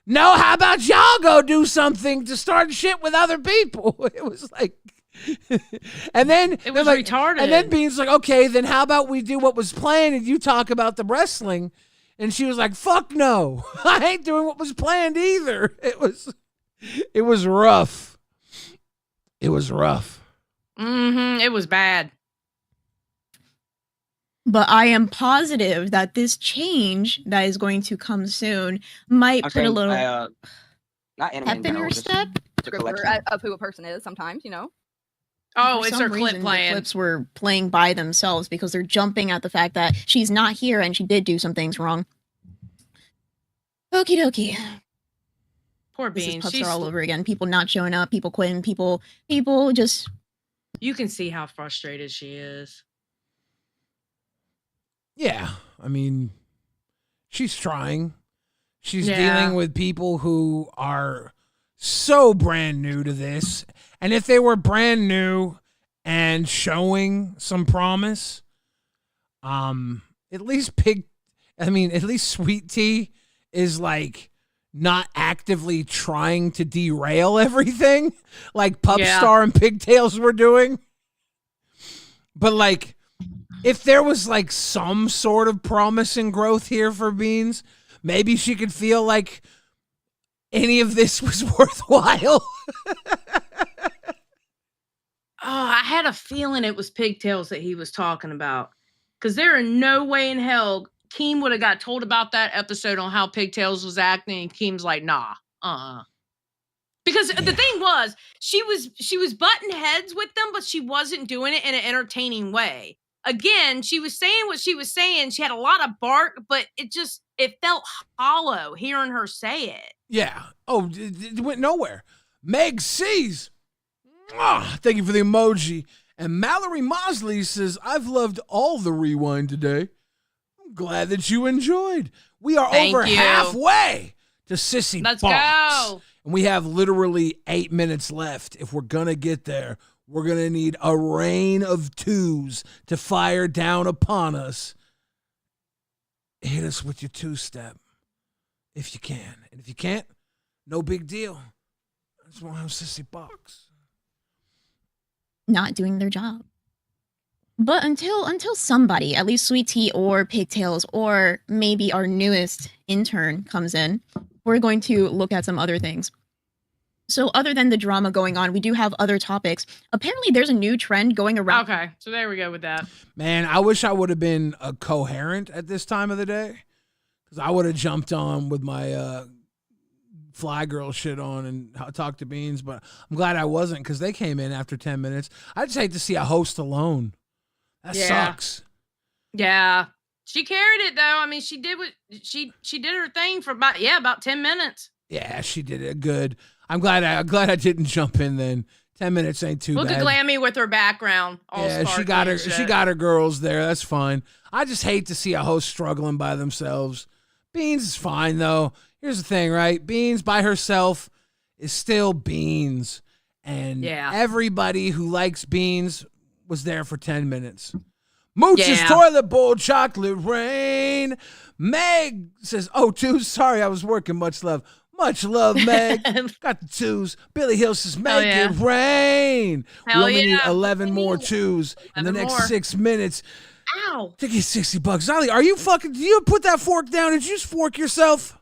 No, how about y'all go do something to start shit with other people? It was like, and then It was like, retarded. And then Bean's like, okay, then how about we do what was planned and you talk about the wrestling? And she was like, fuck no, I ain't doing what was planned either. It was rough. It was rough. Mm-hmm. It was bad. But I am positive that this change that is going to come soon might put a little not pep in your step. Of who a person is sometimes, you know. Oh, For it's some her clip reason, the playing. clips were playing by themselves because they're jumping at the fact that she's not here and she did do some things wrong. Okie dokie. Poor This is Bean. pups are all over again. People not showing up, people quitting, people just. You can see how frustrated she is. Yeah, I mean, she's trying. She's Yeah. dealing with people who are so brand new to this. And if they were brand new and showing some promise, at least Sweet Tea is like not actively trying to derail everything like Pupstar and Pigtails were doing. But like, if there was like some sort of promise and growth here for Beans, maybe she could feel like any of this was worthwhile. Oh, I had a feeling it was Pigtails that he was talking about. Because there are no way in hell Keem would have got told about that episode on how Pigtails was acting, and Keem's like, nah, Because the thing was, she was butting heads with them, but she wasn't doing it in an entertaining way. Again, she was saying what she was saying. She had a lot of bark, but it felt hollow hearing her say it. Yeah. Oh, it went nowhere. Meg C's. Thank you for the emoji. And Mallory Mosley says, I've loved all the rewind today. I'm glad that you enjoyed. We are Thank over you. halfway to Sissy Let's Box. go. And we have literally 8 minutes left. If we're going to get there, we're going to need a rain of twos to fire down upon us. Hit us with your two-step if you can. And if you can't, no big deal. I just want to have Sissy Box. Not doing their job. But until somebody, at least Sweet Tea or Pigtails or maybe our newest intern comes in, we're going to look at some other things. So other than the drama going on, we do have other topics. Apparently there's a new trend going around. Okay, so there we go with that. Man, I wish I would have been coherent at this time of the day, because I would have jumped on with my Fly Girl shit on and talked to Beans, but I'm glad I wasn't, because they came in after 10 minutes. I just hate to see a host alone. That sucks. Yeah. She carried it though. I mean, she did what she did her thing for about 10 minutes. Yeah, she did it good. I'm glad I didn't jump in then. 10 minutes ain't too Look bad. at Glammy with her background. All Yeah, she got her girls there. That's fine. I just hate to see a host struggling by themselves. Beans is fine though. Here's the thing, right? Beans by herself is still Beans. And everybody who likes Beans was there for 10 minutes. Mooch's toilet bowl, chocolate rain. Meg says, oh, twos. Sorry, I was working. Much love. Much love, Meg. Got the twos. Billy Hill says, make it rain. We only need 11 more twos in the next 6 minutes. Ow. To get $60. Ziley, are you fucking, do you put that fork down? Did you just fork yourself?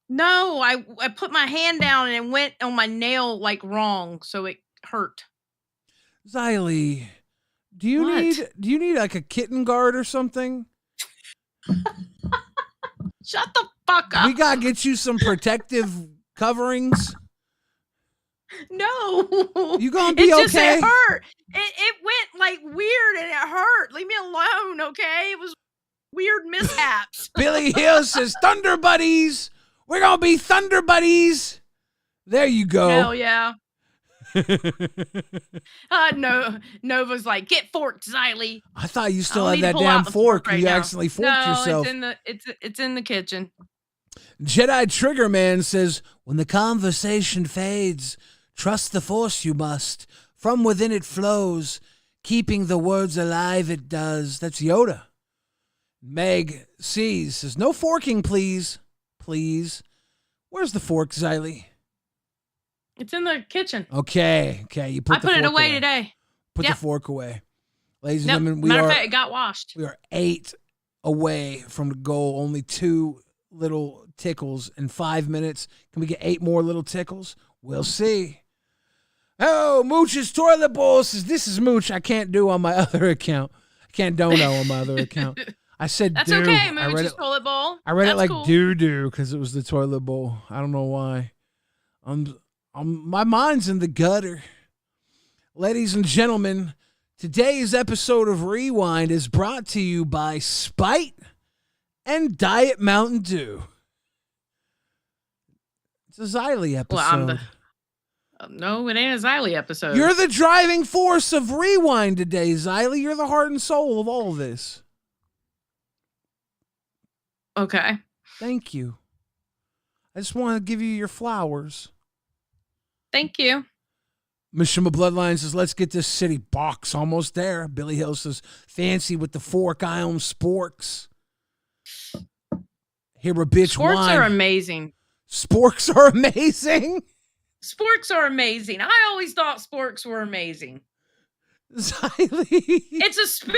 No, I put my hand down and it went on my nail like wrong, so it hurt. Ziley, do you need like a kitten guard or something? Shut the fuck up. We gotta get you some protective coverings. No. You gonna be okay? It hurt. It went like weird and it hurt. Leave me alone, okay? It was weird mishaps. Billy Hill says, Thunder Buddies. We're gonna be Thunder Buddies. There you go. Hell yeah. Nova's like, get forked, Xylee. I thought you still had that damn fork. You accidentally forked yourself. It's in the kitchen. Jedi Trigger Man says, when the conversation fades, trust the force you must. From within it flows, keeping the words alive it does. That's Yoda. Meg sees, says, no forking, please. Please. Where's the fork, Xylee? It's in the kitchen. Okay. You put I put it away today. Put the fork away. Ladies and gentlemen, matter of fact, it got washed. We are 8 away from the goal. Only 2 little tickles in 5 minutes. Can we get 8 more little tickles? We'll see. Oh, Mooch's toilet bowl says, this is Mooch. I can't do on my other account. I can't dono on my other account. I said that's do. okay, Mooch's toilet bowl. I read that's it like cool. doo-doo because it was the toilet bowl. I don't know why. My mind's in the gutter. Ladies and gentlemen, today's episode of Rewind is brought to you by Spite and Diet Mountain Dew. It's a Xylee episode. No, it ain't a Xylee episode. You're the driving force of Rewind today, Xylee. You're the heart and soul of all of this. Okay. Thank you. I just want to give you your flowers. Thank you. Mishima Bloodline says, let's get this city box almost there. Billy Hill says, fancy with the fork, I own sporks. Here a bitch Sporks wine. are amazing. Sporks are amazing? Sporks are amazing. I always thought sporks were amazing. Xylee. It's a spoon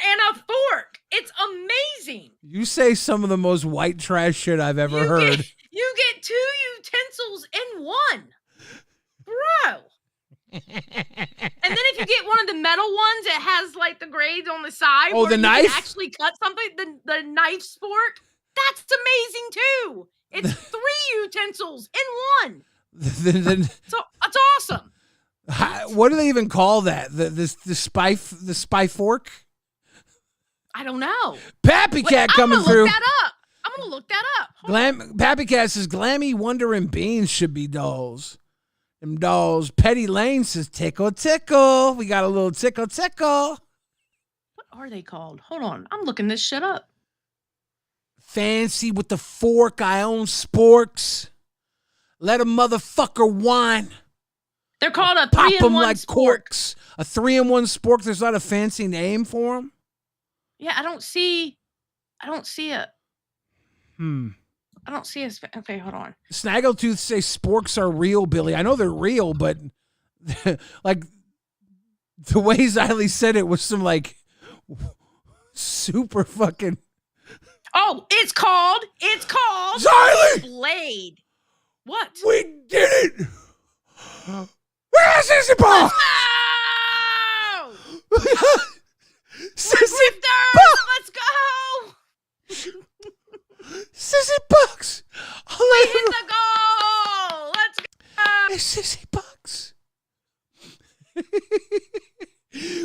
and a fork. It's amazing. You say some of the most white trash shit I've ever heard. You get 2 utensils in one. Bro. And then if you get one of the metal ones that has like the grades on the side, oh, where the you knife? can actually cut something, the knife spork, that's amazing too. It's 3 utensils in one. So that's awesome. What do they even call that? The spy fork? I don't know. Pappy Cat coming through. I'm gonna look that up. Pappy Cat says Glammy, Wonder, and Beans should be dolls. Them dolls. Petty Lane says tickle tickle. We got a little tickle tickle. What are they called? Hold on. I'm looking this shit up. Fancy with the fork, I own sporks. Let a motherfucker whine. They're called a Pop 3-in-1 them like spork. corks. A 3-in-1 spork. There's not a fancy name for them. Yeah, I don't see it. I don't see it. Okay, hold on. Snaggletooth say sporks are real, Billy. I know they're real, but like the way Xylee said it was some like super fucking. Oh, it's called Xylee! Blade. What? We did it. Where's Sissy Ball? Sissy Let's go. Sissy Bucks. We hit the goal. Let's go. It's Sissy Bucks.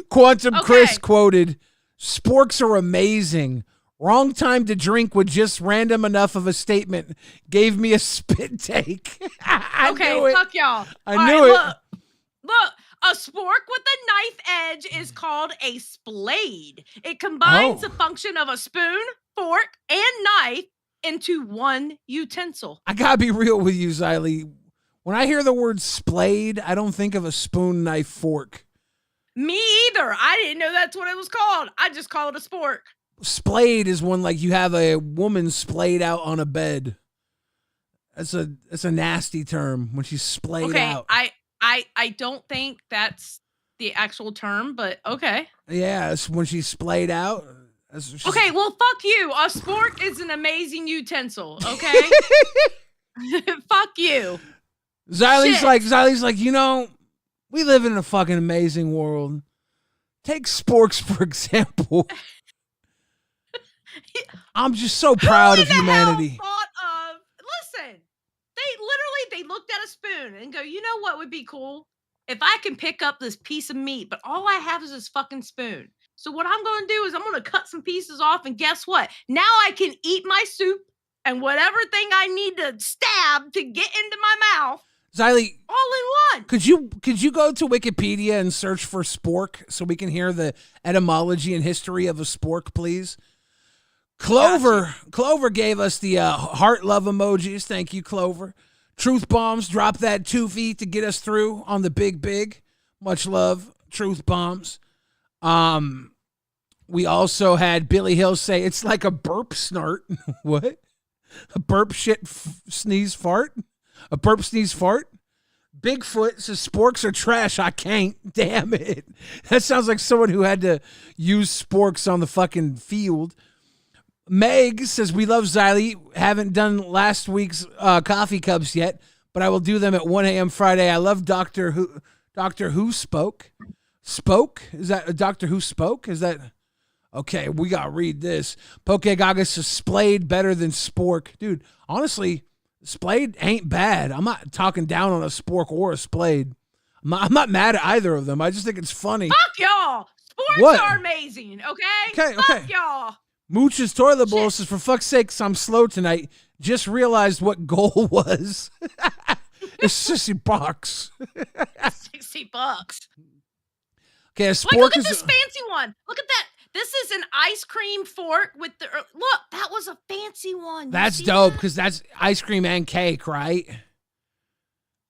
Quantum Chris quoted, sporks are amazing. Wrong time to drink with just random enough of a statement. Gave me a spit take. I Okay, knew it. fuck y'all. I All knew right, it. Look, a spork with a knife edge is called a splade. It combines the function of a spoon, fork, and knife into one utensil. I gotta be real with you, Xylee. When I hear the word splayed, I don't think of a spoon, knife, fork. Me either. I didn't know that's what it was called. I just call it a spork. Splayed is when like you have a woman splayed out on a bed. That's a nasty term when she's splayed out. I don't think that's the actual term, but okay. Yeah, it's when she's splayed out. Okay, well, fuck you. A spork is an amazing utensil, okay? Fuck you. Xylee's like, you know, we live in a fucking amazing world. Take sporks, for example. I'm just so proud of humanity. Listen, they looked at a spoon and go, you know what would be cool? If I can pick up this piece of meat, but all I have is this fucking spoon. So what I'm going to do is I'm going to cut some pieces off, and guess what? Now I can eat my soup and whatever thing I need to stab to get into my mouth. Xylee, all in one. Could you go to Wikipedia and search for spork so we can hear the etymology and history of a spork, please? Clover gave us the heart love emojis. Thank you, Clover. Truth Bombs dropped that 2 feet to get us through on the big. Much love, Truth Bombs. We also had Billy Hill say it's like a burp snort. What? A burp shit sneeze fart? A burp sneeze fart? Bigfoot says sporks are trash. I can't. Damn it. That sounds like someone who had to use sporks on the fucking field. Meg says, we love Xylee. Haven't done last week's coffee cups yet, but I will do them at 1 a.m. Friday. I love Doctor Who spoke. Spoke? Is that a Doctor Who spoke? Is that... Okay, we got to read this. Poke Gaga says, splayed better than spork. Dude, honestly, splayed ain't bad. I'm not talking down on a spork or a splayed. I'm not mad at either of them. I just think it's funny. Fuck y'all. Sporks What? are amazing, okay? Okay. Fuck y'all. Mooch's Toilet Bowl says, for fuck's sakes, I'm slow tonight. Just realized what goal was. It's $60. $60. Okay, a Like, spork look at is... this fancy one. Look at that. This is an ice cream fork with the... Look, that was a fancy one. You That's see dope, that? because that's ice cream and cake, right?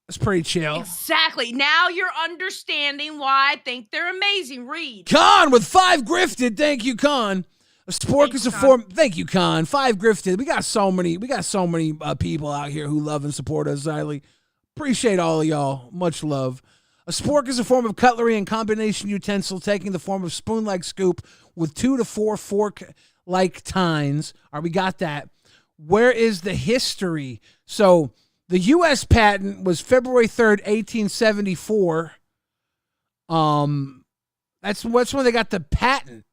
That's pretty chill. Exactly. Now you're understanding why I think they're amazing. Read. Con with 5 grifted. Thank you, Con. A spork is a form. Thank you, Con. 5 grifted. We got so many people out here who love and support us, Xylee. Appreciate all of y'all. Much love. A spork is a form of cutlery and combination utensil taking the form of spoon-like scoop with 2 to 4 fork-like tines. All right, we got that. Where is the history? So the U.S. patent was February 3rd, 1874. That's when they got the patent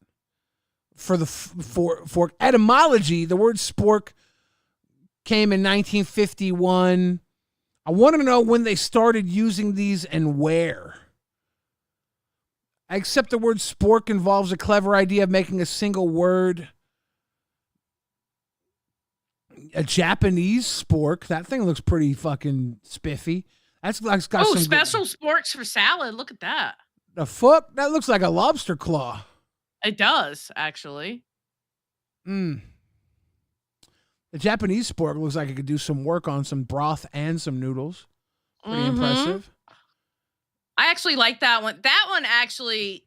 for the fork. Etymology, the word spork came in 1951. I want to know when they started using these and where. I accept the word spork involves a clever idea of making a single word. A Japanese spork. That thing looks pretty fucking spiffy. That's got some special sporks for salad. Look at that. The fuck? That looks like a lobster claw. It does, actually. The Japanese spork looks like it could do some work on some broth and some noodles. Pretty impressive. I actually like that one. That one's actually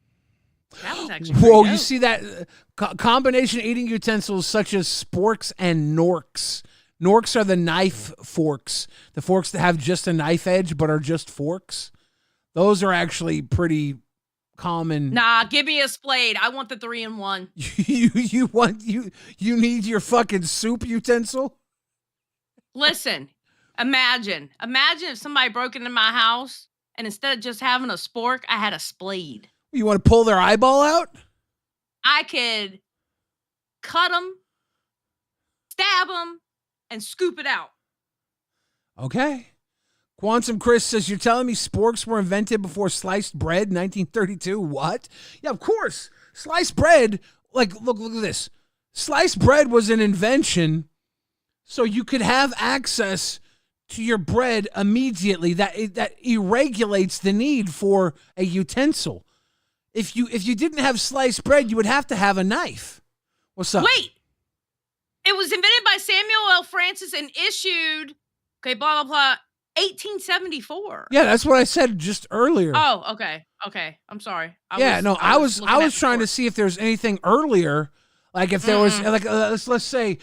Whoa, pretty you dope. see that combination eating utensils such as sporks and norks. Norks are the knife forks. The forks that have just a knife edge but are just forks. Those are actually pretty common. Nah, give me a splade. I want the 3-in-1. you need your fucking soup utensil? Listen, imagine if somebody broke into my house and instead of just having a spork, I had a splade. You want to pull their eyeball out? I could cut them, stab them, and scoop it out. Okay. Quantum Chris says, you're telling me sporks were invented before sliced bread in 1932? What? Yeah, of course. Sliced bread, like, look at this. Sliced bread was an invention so you could have access to your bread immediately. That regulates the need for a utensil. If you didn't have sliced bread, you would have to have a knife. What's up? Wait. It was invented by Samuel L. Francis and issued, okay, blah, blah, blah, 1874. Yeah, that's what I said just earlier. Oh, okay. Okay. I'm sorry. I was trying to see if there's anything earlier. Like if there was like let's say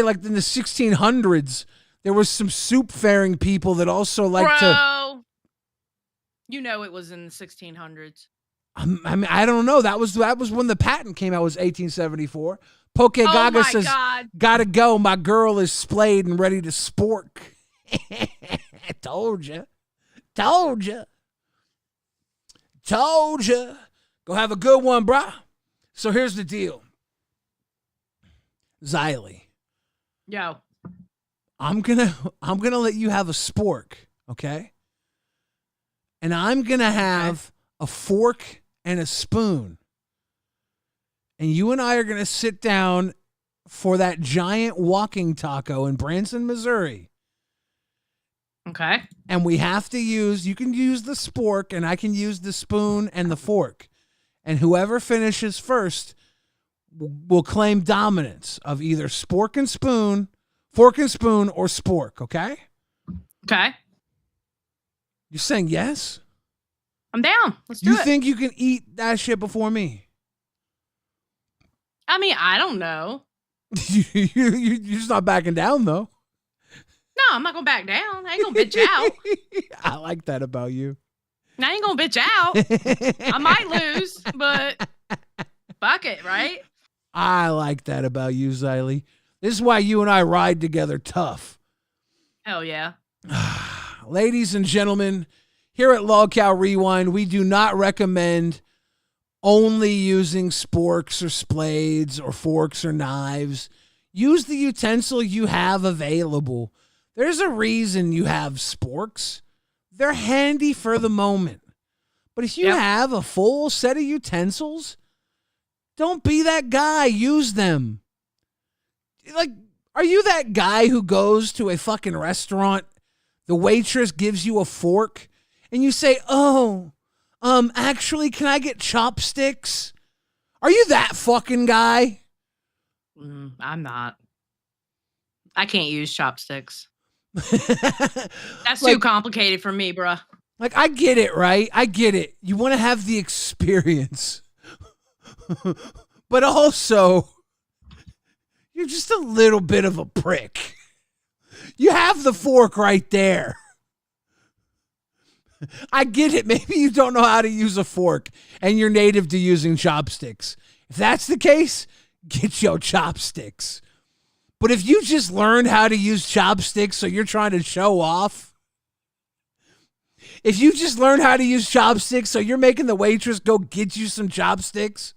like in the 1600s there was some soup-faring people that also like to. You know it was in the 1600s. I mean, I don't know. That was when the patent came out. Was 1874. Poke Gaga says, God. "Gotta go. My girl is splayed and ready to spork." Told you. Go have a good one, brah. So here's the deal, Xylee. Yo. I'm gonna let you have a spork, okay? And I'm gonna have a fork and a spoon. And you and I are gonna sit down for that giant walking taco in Branson, Missouri. Okay. And we have to you can use the spork and I can use the spoon and the fork. And whoever finishes first will claim dominance of either fork and spoon, or spork, okay? Okay. You're saying yes? I'm down. Let's do it. You think you can eat that shit before me? I mean, I don't know. You're just not backing down, though. No, I'm not going to back down. I ain't going to bitch out. I like that about you. I ain't going to bitch out. I might lose, but fuck it, right? I like that about you, Xylee. This is why you and I ride together tough. Hell yeah. Ladies and gentlemen, here at LolcowRewind, we do not recommend only using sporks or splades or forks or knives. Use the utensil you have available. There's a reason you have sporks. They're handy for the moment. But if you have a full set of utensils, don't be that guy. Use them. Like, are you that guy who goes to a fucking restaurant, the waitress gives you a fork, and you say, actually, can I get chopsticks? Are you that fucking guy? I'm not. I can't use chopsticks. That's too complicated for me, bruh. Like, I get it, right? I get it. You want to have the experience. But also, you're just a little bit of a prick. You have the fork right there. I get it. Maybe you don't know how to use a fork and you're native to using chopsticks. If that's the case, get your chopsticks. But if you just learned how to use chopsticks so you're trying to show off, if you just learned how to use chopsticks so you're making the waitress go get you some chopsticks,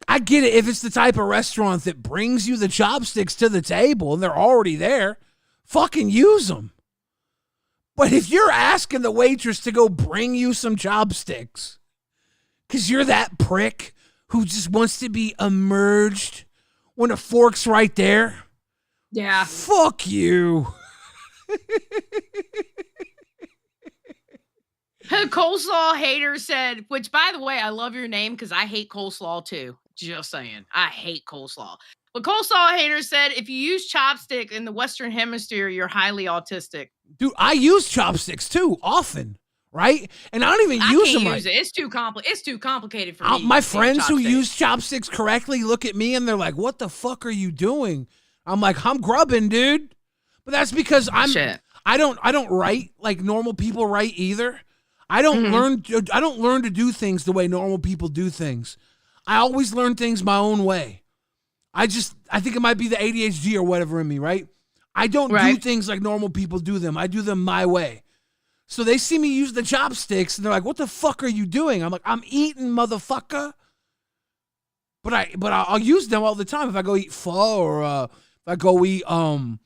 I get it if it's the type of restaurant that brings you the chopsticks to the table and they're already there, fucking use them. But if you're asking the waitress to go bring you some chopsticks because you're that prick who just wants to be immersed when a fork's right there, yeah, fuck you. Coleslaw hater said, which by the way, I love your name because I hate coleslaw too. Just saying. I hate coleslaw. But coleslaw hater said, if you use chopstick in the Western Hemisphere, you're highly autistic. Dude, I use chopsticks too, often, right? And I don't even use them right. It's too complicated for me. My friends who use chopsticks correctly look at me and they're like, what the fuck are you doing? I'm like, I'm grubbing, dude. But that's because I don't write like normal people write either. I don't learn to do things the way normal people do things. I always learn things my own way. I think it might be the ADHD or whatever in me, right? I don't do things like normal people do them. I do them my way. So they see me use the chopsticks and they're like, what the fuck are you doing? I'm like, I'm eating, motherfucker. But I'll use them all the time if I go eat pho or if I go eat ramen.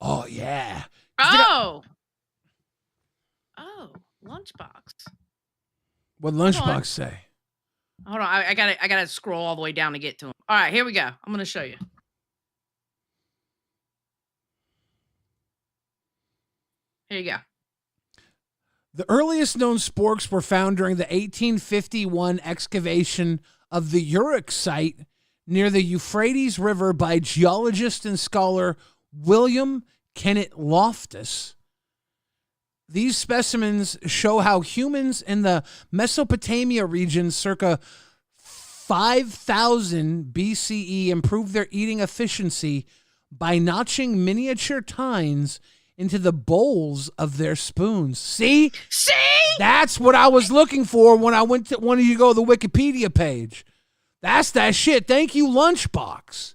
Oh yeah. Oh, lunchbox. What lunchbox say? Hold on. I gotta scroll all the way down to get to them. All right, here we go. I'm gonna show you. Here you go. The earliest known sporks were found during the 1851 excavation of the Uruk site near the Euphrates River by geologist and scholar William Kennett Loftus. These specimens show how humans in the Mesopotamia region circa 5000 BCE improved their eating efficiency by notching miniature tines into the bowls of their spoons. See? That's what I was looking for when I wanted you to go to the Wikipedia page. That's that shit. Thank you, Lunchbox.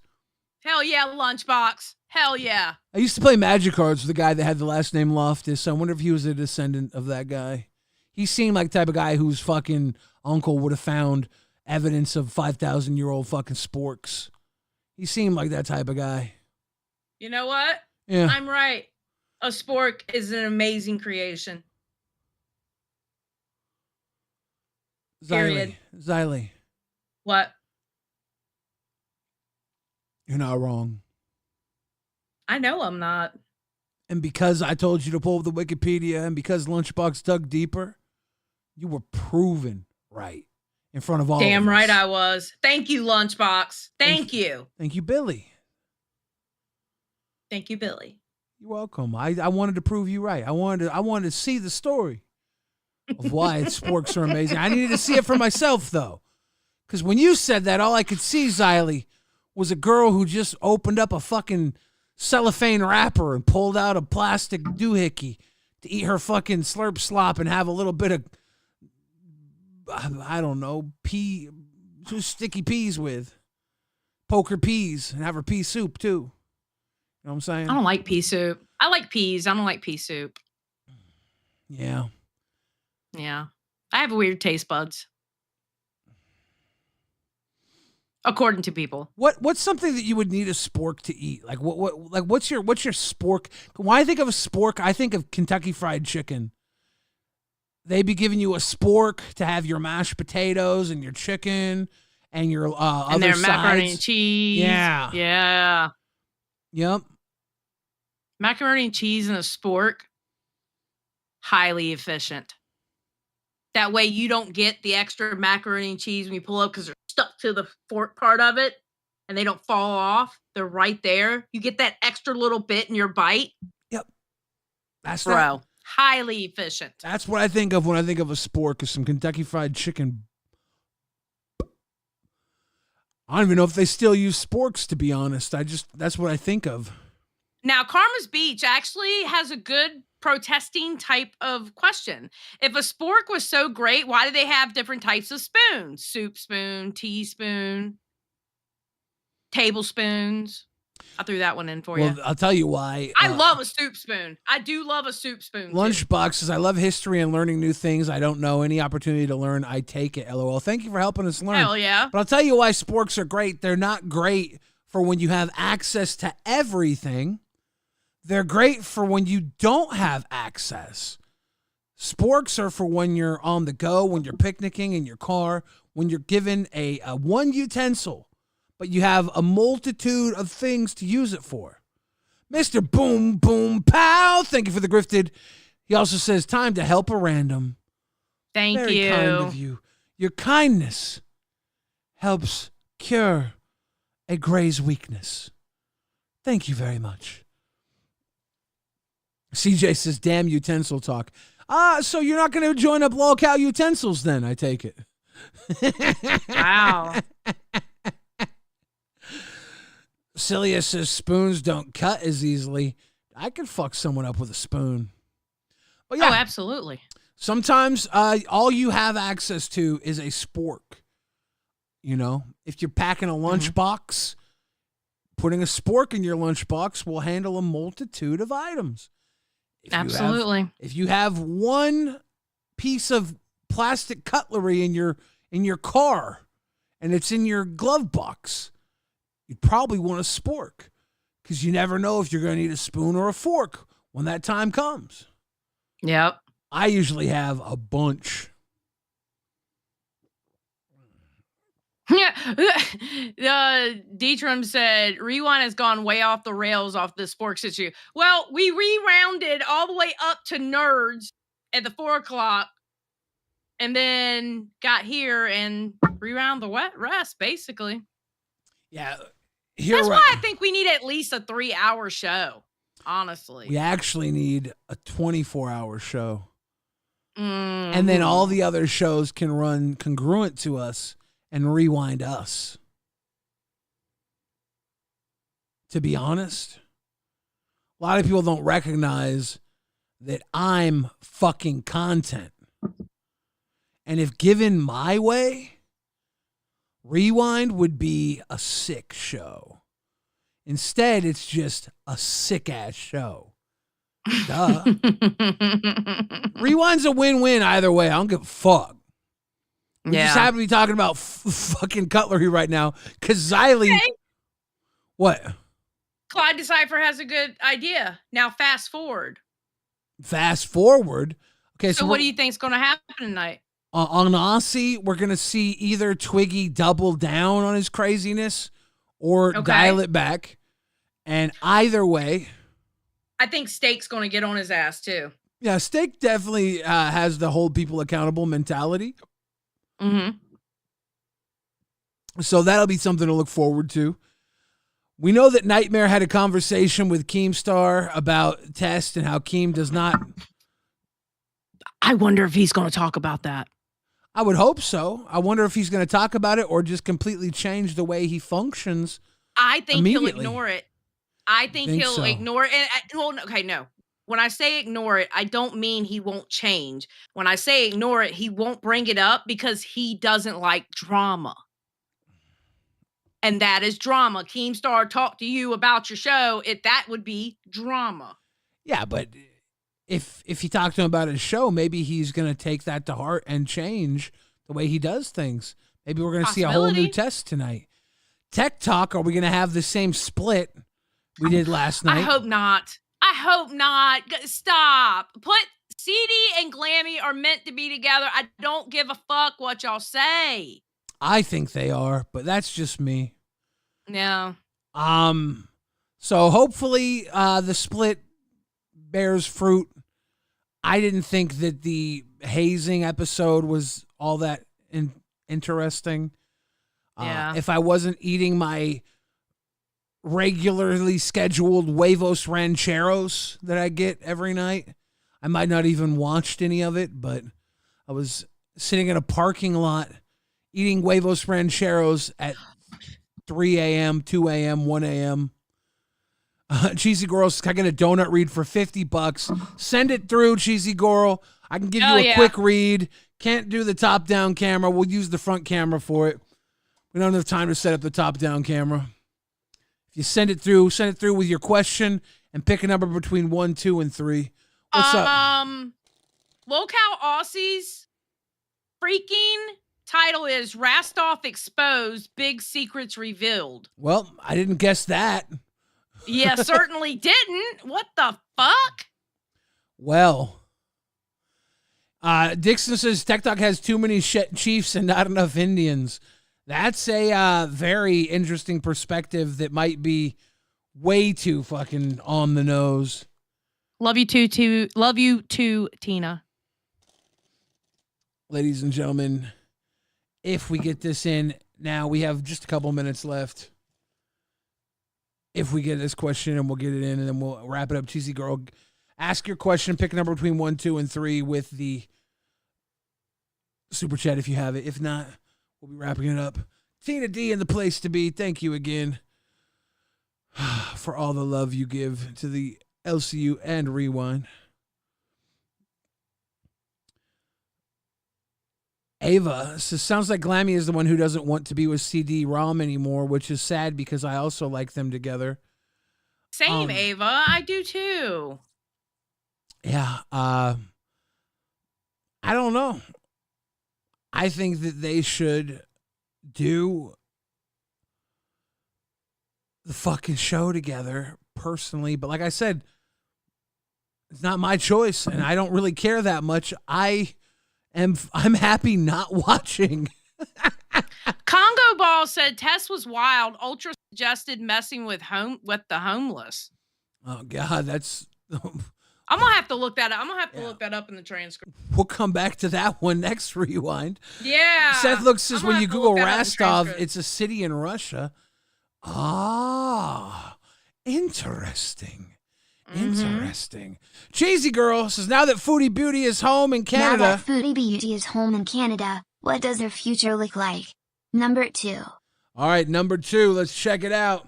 Hell yeah, Lunchbox. Hell yeah. I used to play Magic cards with the guy that had the last name Loftus, so I wonder if he was a descendant of that guy. He seemed like the type of guy whose fucking uncle would have found evidence of 5,000-year-old fucking sporks. He seemed like that type of guy. You know what? Yeah. I'm right. A spork is an amazing creation. Period. Xylee. What? You're not wrong. I know I'm not. And because I told you to pull up the Wikipedia and because Lunchbox dug deeper, you were proven right in front of all Damn of us. right I was. Thank you, Lunchbox. Thank you. Thank you, Billy. Thank you, Billy. You're welcome. I wanted to prove you right. I wanted to see the story of why sporks are amazing. I needed to see it for myself, though. Because when you said that, all I could see, Xylee, was a girl who just opened up a fucking cellophane wrapper and pulled out a plastic doohickey to eat her fucking slurp slop and have a little bit of, I don't know, sticky peas with. Poker peas and have her pea soup, too. You know what I'm saying? I don't like pea soup. I like peas. I don't like pea soup. Yeah. Yeah. I have weird taste buds. According to people. What's something that you would need a spork to eat? Like what's your spork? When I think of a spork, I think of Kentucky Fried Chicken. They be giving you a spork to have your mashed potatoes and your chicken and your and other their sides. macaroni and cheese. Yeah. Yeah. Yep. Macaroni and cheese and a spork. Highly efficient. That way you don't get the extra macaroni and cheese when you pull up because they're stuck to the fork part of it and they don't fall off. They're right there. You get that extra little bit in your bite. Yep. That's Bro. Highly efficient. That's what I think of when I think of a spork, is some Kentucky Fried Chicken. I don't even know if they still use sporks, to be honest. That's what I think of. Now, Karma's Beach actually has a good protesting type of question. If a spork was so great, why do they have different types of spoons? Soup spoon, teaspoon, tablespoons. I threw that one in for you. Well, I'll tell you why. I love a soup spoon. I do love a soup spoon. Lunchbox says, I love history and learning new things. I don't know. Any opportunity to learn, I take it. LOL. Thank you for helping us learn. Hell yeah. But I'll tell you why sporks are great. They're not great for when you have access to everything. They're great for when you don't have access. Sporks are for when you're on the go, when you're picnicking in your car, when you're given a one utensil, but you have a multitude of things to use it for. Mr. Boom Boom Pow, thank you for the grifted. He also says, time to help a random. Thank Very you. kind of you. Your kindness helps cure a gray's weakness. Thank you very much. CJ says, damn utensil talk. So you're not going to join up Lolcow Utensils then, I take it. Wow. Celia says, spoons don't cut as easily. I could fuck someone up with a spoon. But yeah, oh, absolutely. Sometimes all you have access to is a spork. You know, if you're packing a lunchbox, putting a spork in your lunchbox will handle a multitude of items. Absolutely. If you have one piece of plastic cutlery in your car and it's in your glove box, you'd probably want a spork because you never know if you're going to need a spoon or a fork when that time comes. Yep. I usually have a bunch. Deetram said Rewind has gone way off the rails off this sporks issue. Well, we rerounded all the way up to nerds at the 4 o'clock, and then got here and rewound the rest, basically. Yeah, that's why I think we need at least a 3-hour show. Honestly, we actually need a 24-hour show, Mm-hmm. and then all the other shows can run congruent to us and rewind us. To be honest, a lot of people don't recognize that I'm fucking content. And if given my way, Rewind would be a sick show. Instead, it's just a sick-ass show. Duh. Rewind's a win-win either way. I don't give a fuck. We just happen to be talking about fucking cutlery right now because Xylee... Okay. What? Clyde Decipher has a good idea. Now fast forward. Fast forward? Okay, So what do you think's going to happen tonight? On Aussie, we're going to see either Twiggy double down on his craziness or dial it back. And either way... I think Steak's going to get on his ass, too. Yeah, Steak definitely has the hold people accountable mentality. Mm-hmm. So that'll be something to look forward to. We know that Nightmare had a conversation with Keemstar about Test and how Keem does not... I wonder if he's going to talk about that. I would hope so. I wonder if he's going to talk about it or just completely change the way he functions. I think he'll immediately. ignore it. I think he'll so. ignore it. No. When I say ignore it, I don't mean he won't change. When I say ignore it, he won't bring it up because he doesn't like drama. And that is drama. Keemstar talked to you about your show. That would be drama. Yeah, but if you talk to him about his show, maybe he's going to take that to heart and change the way he does things. Maybe we're going to see a whole new Test tonight. Tech Talk, are we going to have the same split we did last night? I hope not. Stop. Put CD and Glammy are meant to be together. I don't give a fuck what y'all say. I think they are, but that's just me. No. So hopefully the split bears fruit. I didn't think that the hazing episode was all that interesting. Yeah. If I wasn't eating my regularly scheduled huevos rancheros that I get every night, I might not even watched any of it, but I was sitting in a parking lot eating huevos rancheros at 3 a.m., 2 a.m., 1 a.m. Cheesy Girls, I get a donut read for $50. Send it through, Cheesy Girl. I can give you a quick read. Can't do the top-down camera. We'll use the front camera for it. We don't have time to set up the top-down camera. If you send it through with your question and pick a number between 1, 2, and 3. What's up? Local Aussies freaking title is Rastoff Exposed, Big Secrets Revealed. Well, I didn't guess that. Yeah, certainly didn't. What the fuck? Well, Dixon says TikTok has too many chiefs and not enough Indians. That's a very interesting perspective that might be way too fucking on the nose. Love you too, love you too, Tina. Ladies and gentlemen, if we get this in now, we have just a couple minutes left. If we get this question and we'll get it in and then we'll wrap it up. Cheesy Girl, ask your question, pick a number between 1, 2, and 3 with the super chat if you have it. If not, we'll be wrapping it up. Tina D in the place to be. Thank you again for all the love you give to the LCU and Rewind. Ava says, sounds like Glammy is the one who doesn't want to be with CD-ROM anymore, which is sad because I also like them together. Same, Ava. I do too. Yeah. I don't know. I think that they should do the fucking show together personally. But like I said, it's not my choice and I don't really care that much. I'm happy not watching. Congo Ball said Tess was wild. Ultra suggested messing with the homeless. Oh God, that's. I'm gonna have to look that up. I'm gonna have to look that up in the transcript. We'll come back to that one next rewind. Yeah. Seth looks says I'm when gonna you have to Google look that up in the Rostov, transcript. it's a city in Russia. Ah, interesting. Interesting. Cheesy Girl says now that Foodie Beauty is home in Now Canada. that Foodie Beauty is home in Canada, what does her future look like? Number 2. All right, number 2. Let's check it out.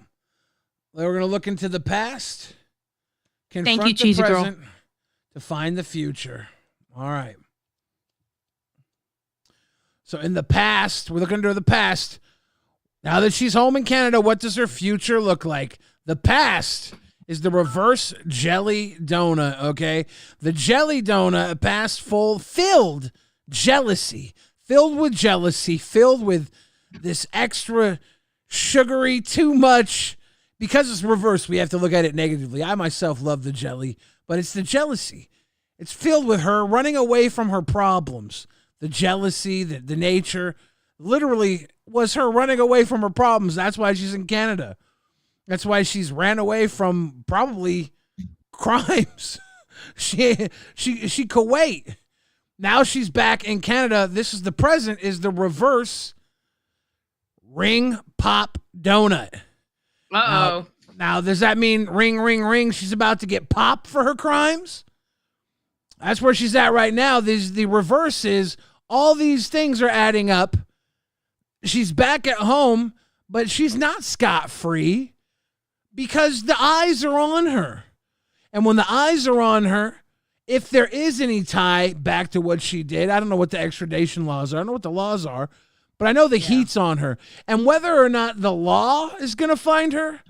We're gonna look into the past. Confront Thank you, the Cheesy Girl. present to find the future. All right. So in the past, we're looking into the past. Now that she's home in Canada, what does her future look like? The past is the reverse jelly donut, okay? The jelly donut, a past filled jealousy, filled with this extra sugary, too much. Because it's reversed, we have to look at it negatively. I myself love the jelly, but it's the jealousy. It's filled with her running away from her problems. The jealousy, the nature, literally was her running away from her problems. That's why she's in Canada. That's why she's ran away from probably crimes. she Kuwait. Now she's back in Canada. This is the present, is the reverse ring pop donut. Uh-oh. Now, does that mean ring, ring, ring? She's about to get popped for her crimes? That's where she's at right now. The reverse is all these things are adding up. She's back at home, but she's not scot-free because the eyes are on her. And when the eyes are on her, if there is any tie back to what she did, I don't know what the extradition laws are. I don't know what the laws are. But I know the heat's on her. And whether or not the law is going to find her,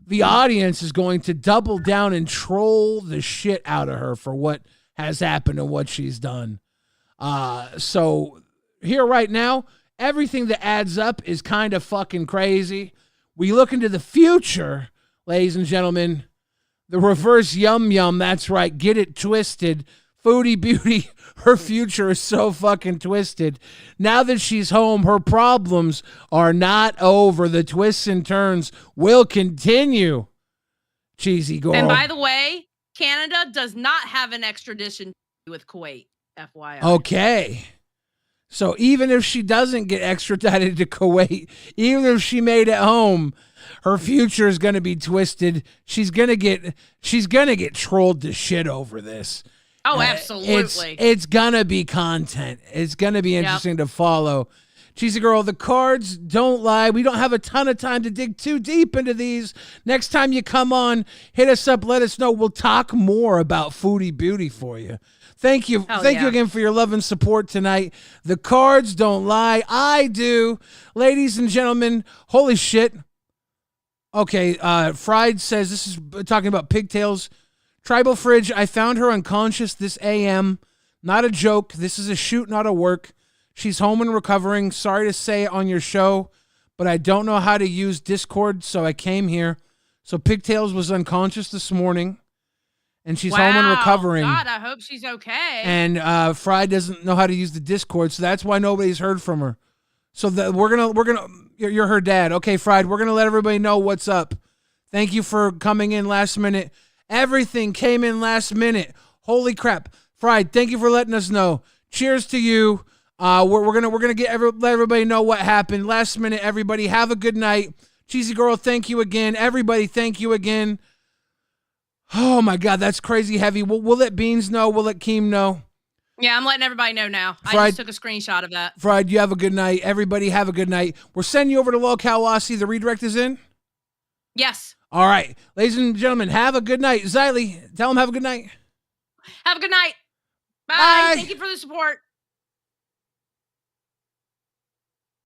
the audience is going to double down and troll the shit out of her for what has happened and what she's done. So here right now, everything that adds up is kind of fucking crazy. We look into the future, ladies and gentlemen. The reverse yum yum, that's right. Get it twisted. Foodie Beauty, her future is so fucking twisted. Now that she's home, her problems are not over. The twists and turns will continue. Cheesy Girl. And by the way, Canada does not have an extradition with Kuwait, FYI. Okay. So even if she doesn't get extradited to Kuwait, even if she made it home, her future is going to be twisted. She's going to get trolled to shit over this. Oh, absolutely. It's going to be content. It's going to be interesting to follow. Cheesy Girl, the cards don't lie. We don't have a ton of time to dig too deep into these. Next time you come on, hit us up. Let us know. We'll talk more about Foodie Beauty for you. Thank you. Thank you again for your love and support tonight. The cards don't lie. I do. Ladies and gentlemen, holy shit. Okay, Fried says, this is talking about pigtails. Tribal Fridge, I found her unconscious this AM. Not a joke. This is a shoot, not a work. She's home and recovering. Sorry to say it on your show, but I don't know how to use Discord, so I came here. So Pigtails was unconscious this morning, and she's home and recovering. God, I hope she's okay. And Fry doesn't know how to use the Discord, so that's why nobody's heard from her. So you're her dad. Okay, Fried, we're gonna let everybody know what's up. Thank you for coming in last minute. Everything came in last minute. Holy crap, Fried! Thank you for letting us know. Cheers to you. We're gonna let everybody know what happened last minute. Everybody, have a good night. Cheesy Girl, thank you again. Everybody, thank you again. Oh my God, that's crazy heavy. We'll let Beans know. We'll let Keem know. Yeah, I'm letting everybody know now. I Fried, just took a screenshot of that. Fried, you have a good night. Everybody, have a good night. We're sending you over to LolcowRewind. The redirect is in. Yes. All right, ladies and gentlemen, have a good night. Xylee, tell them have a good night. Have a good night. Bye. Bye. Thank you for the support.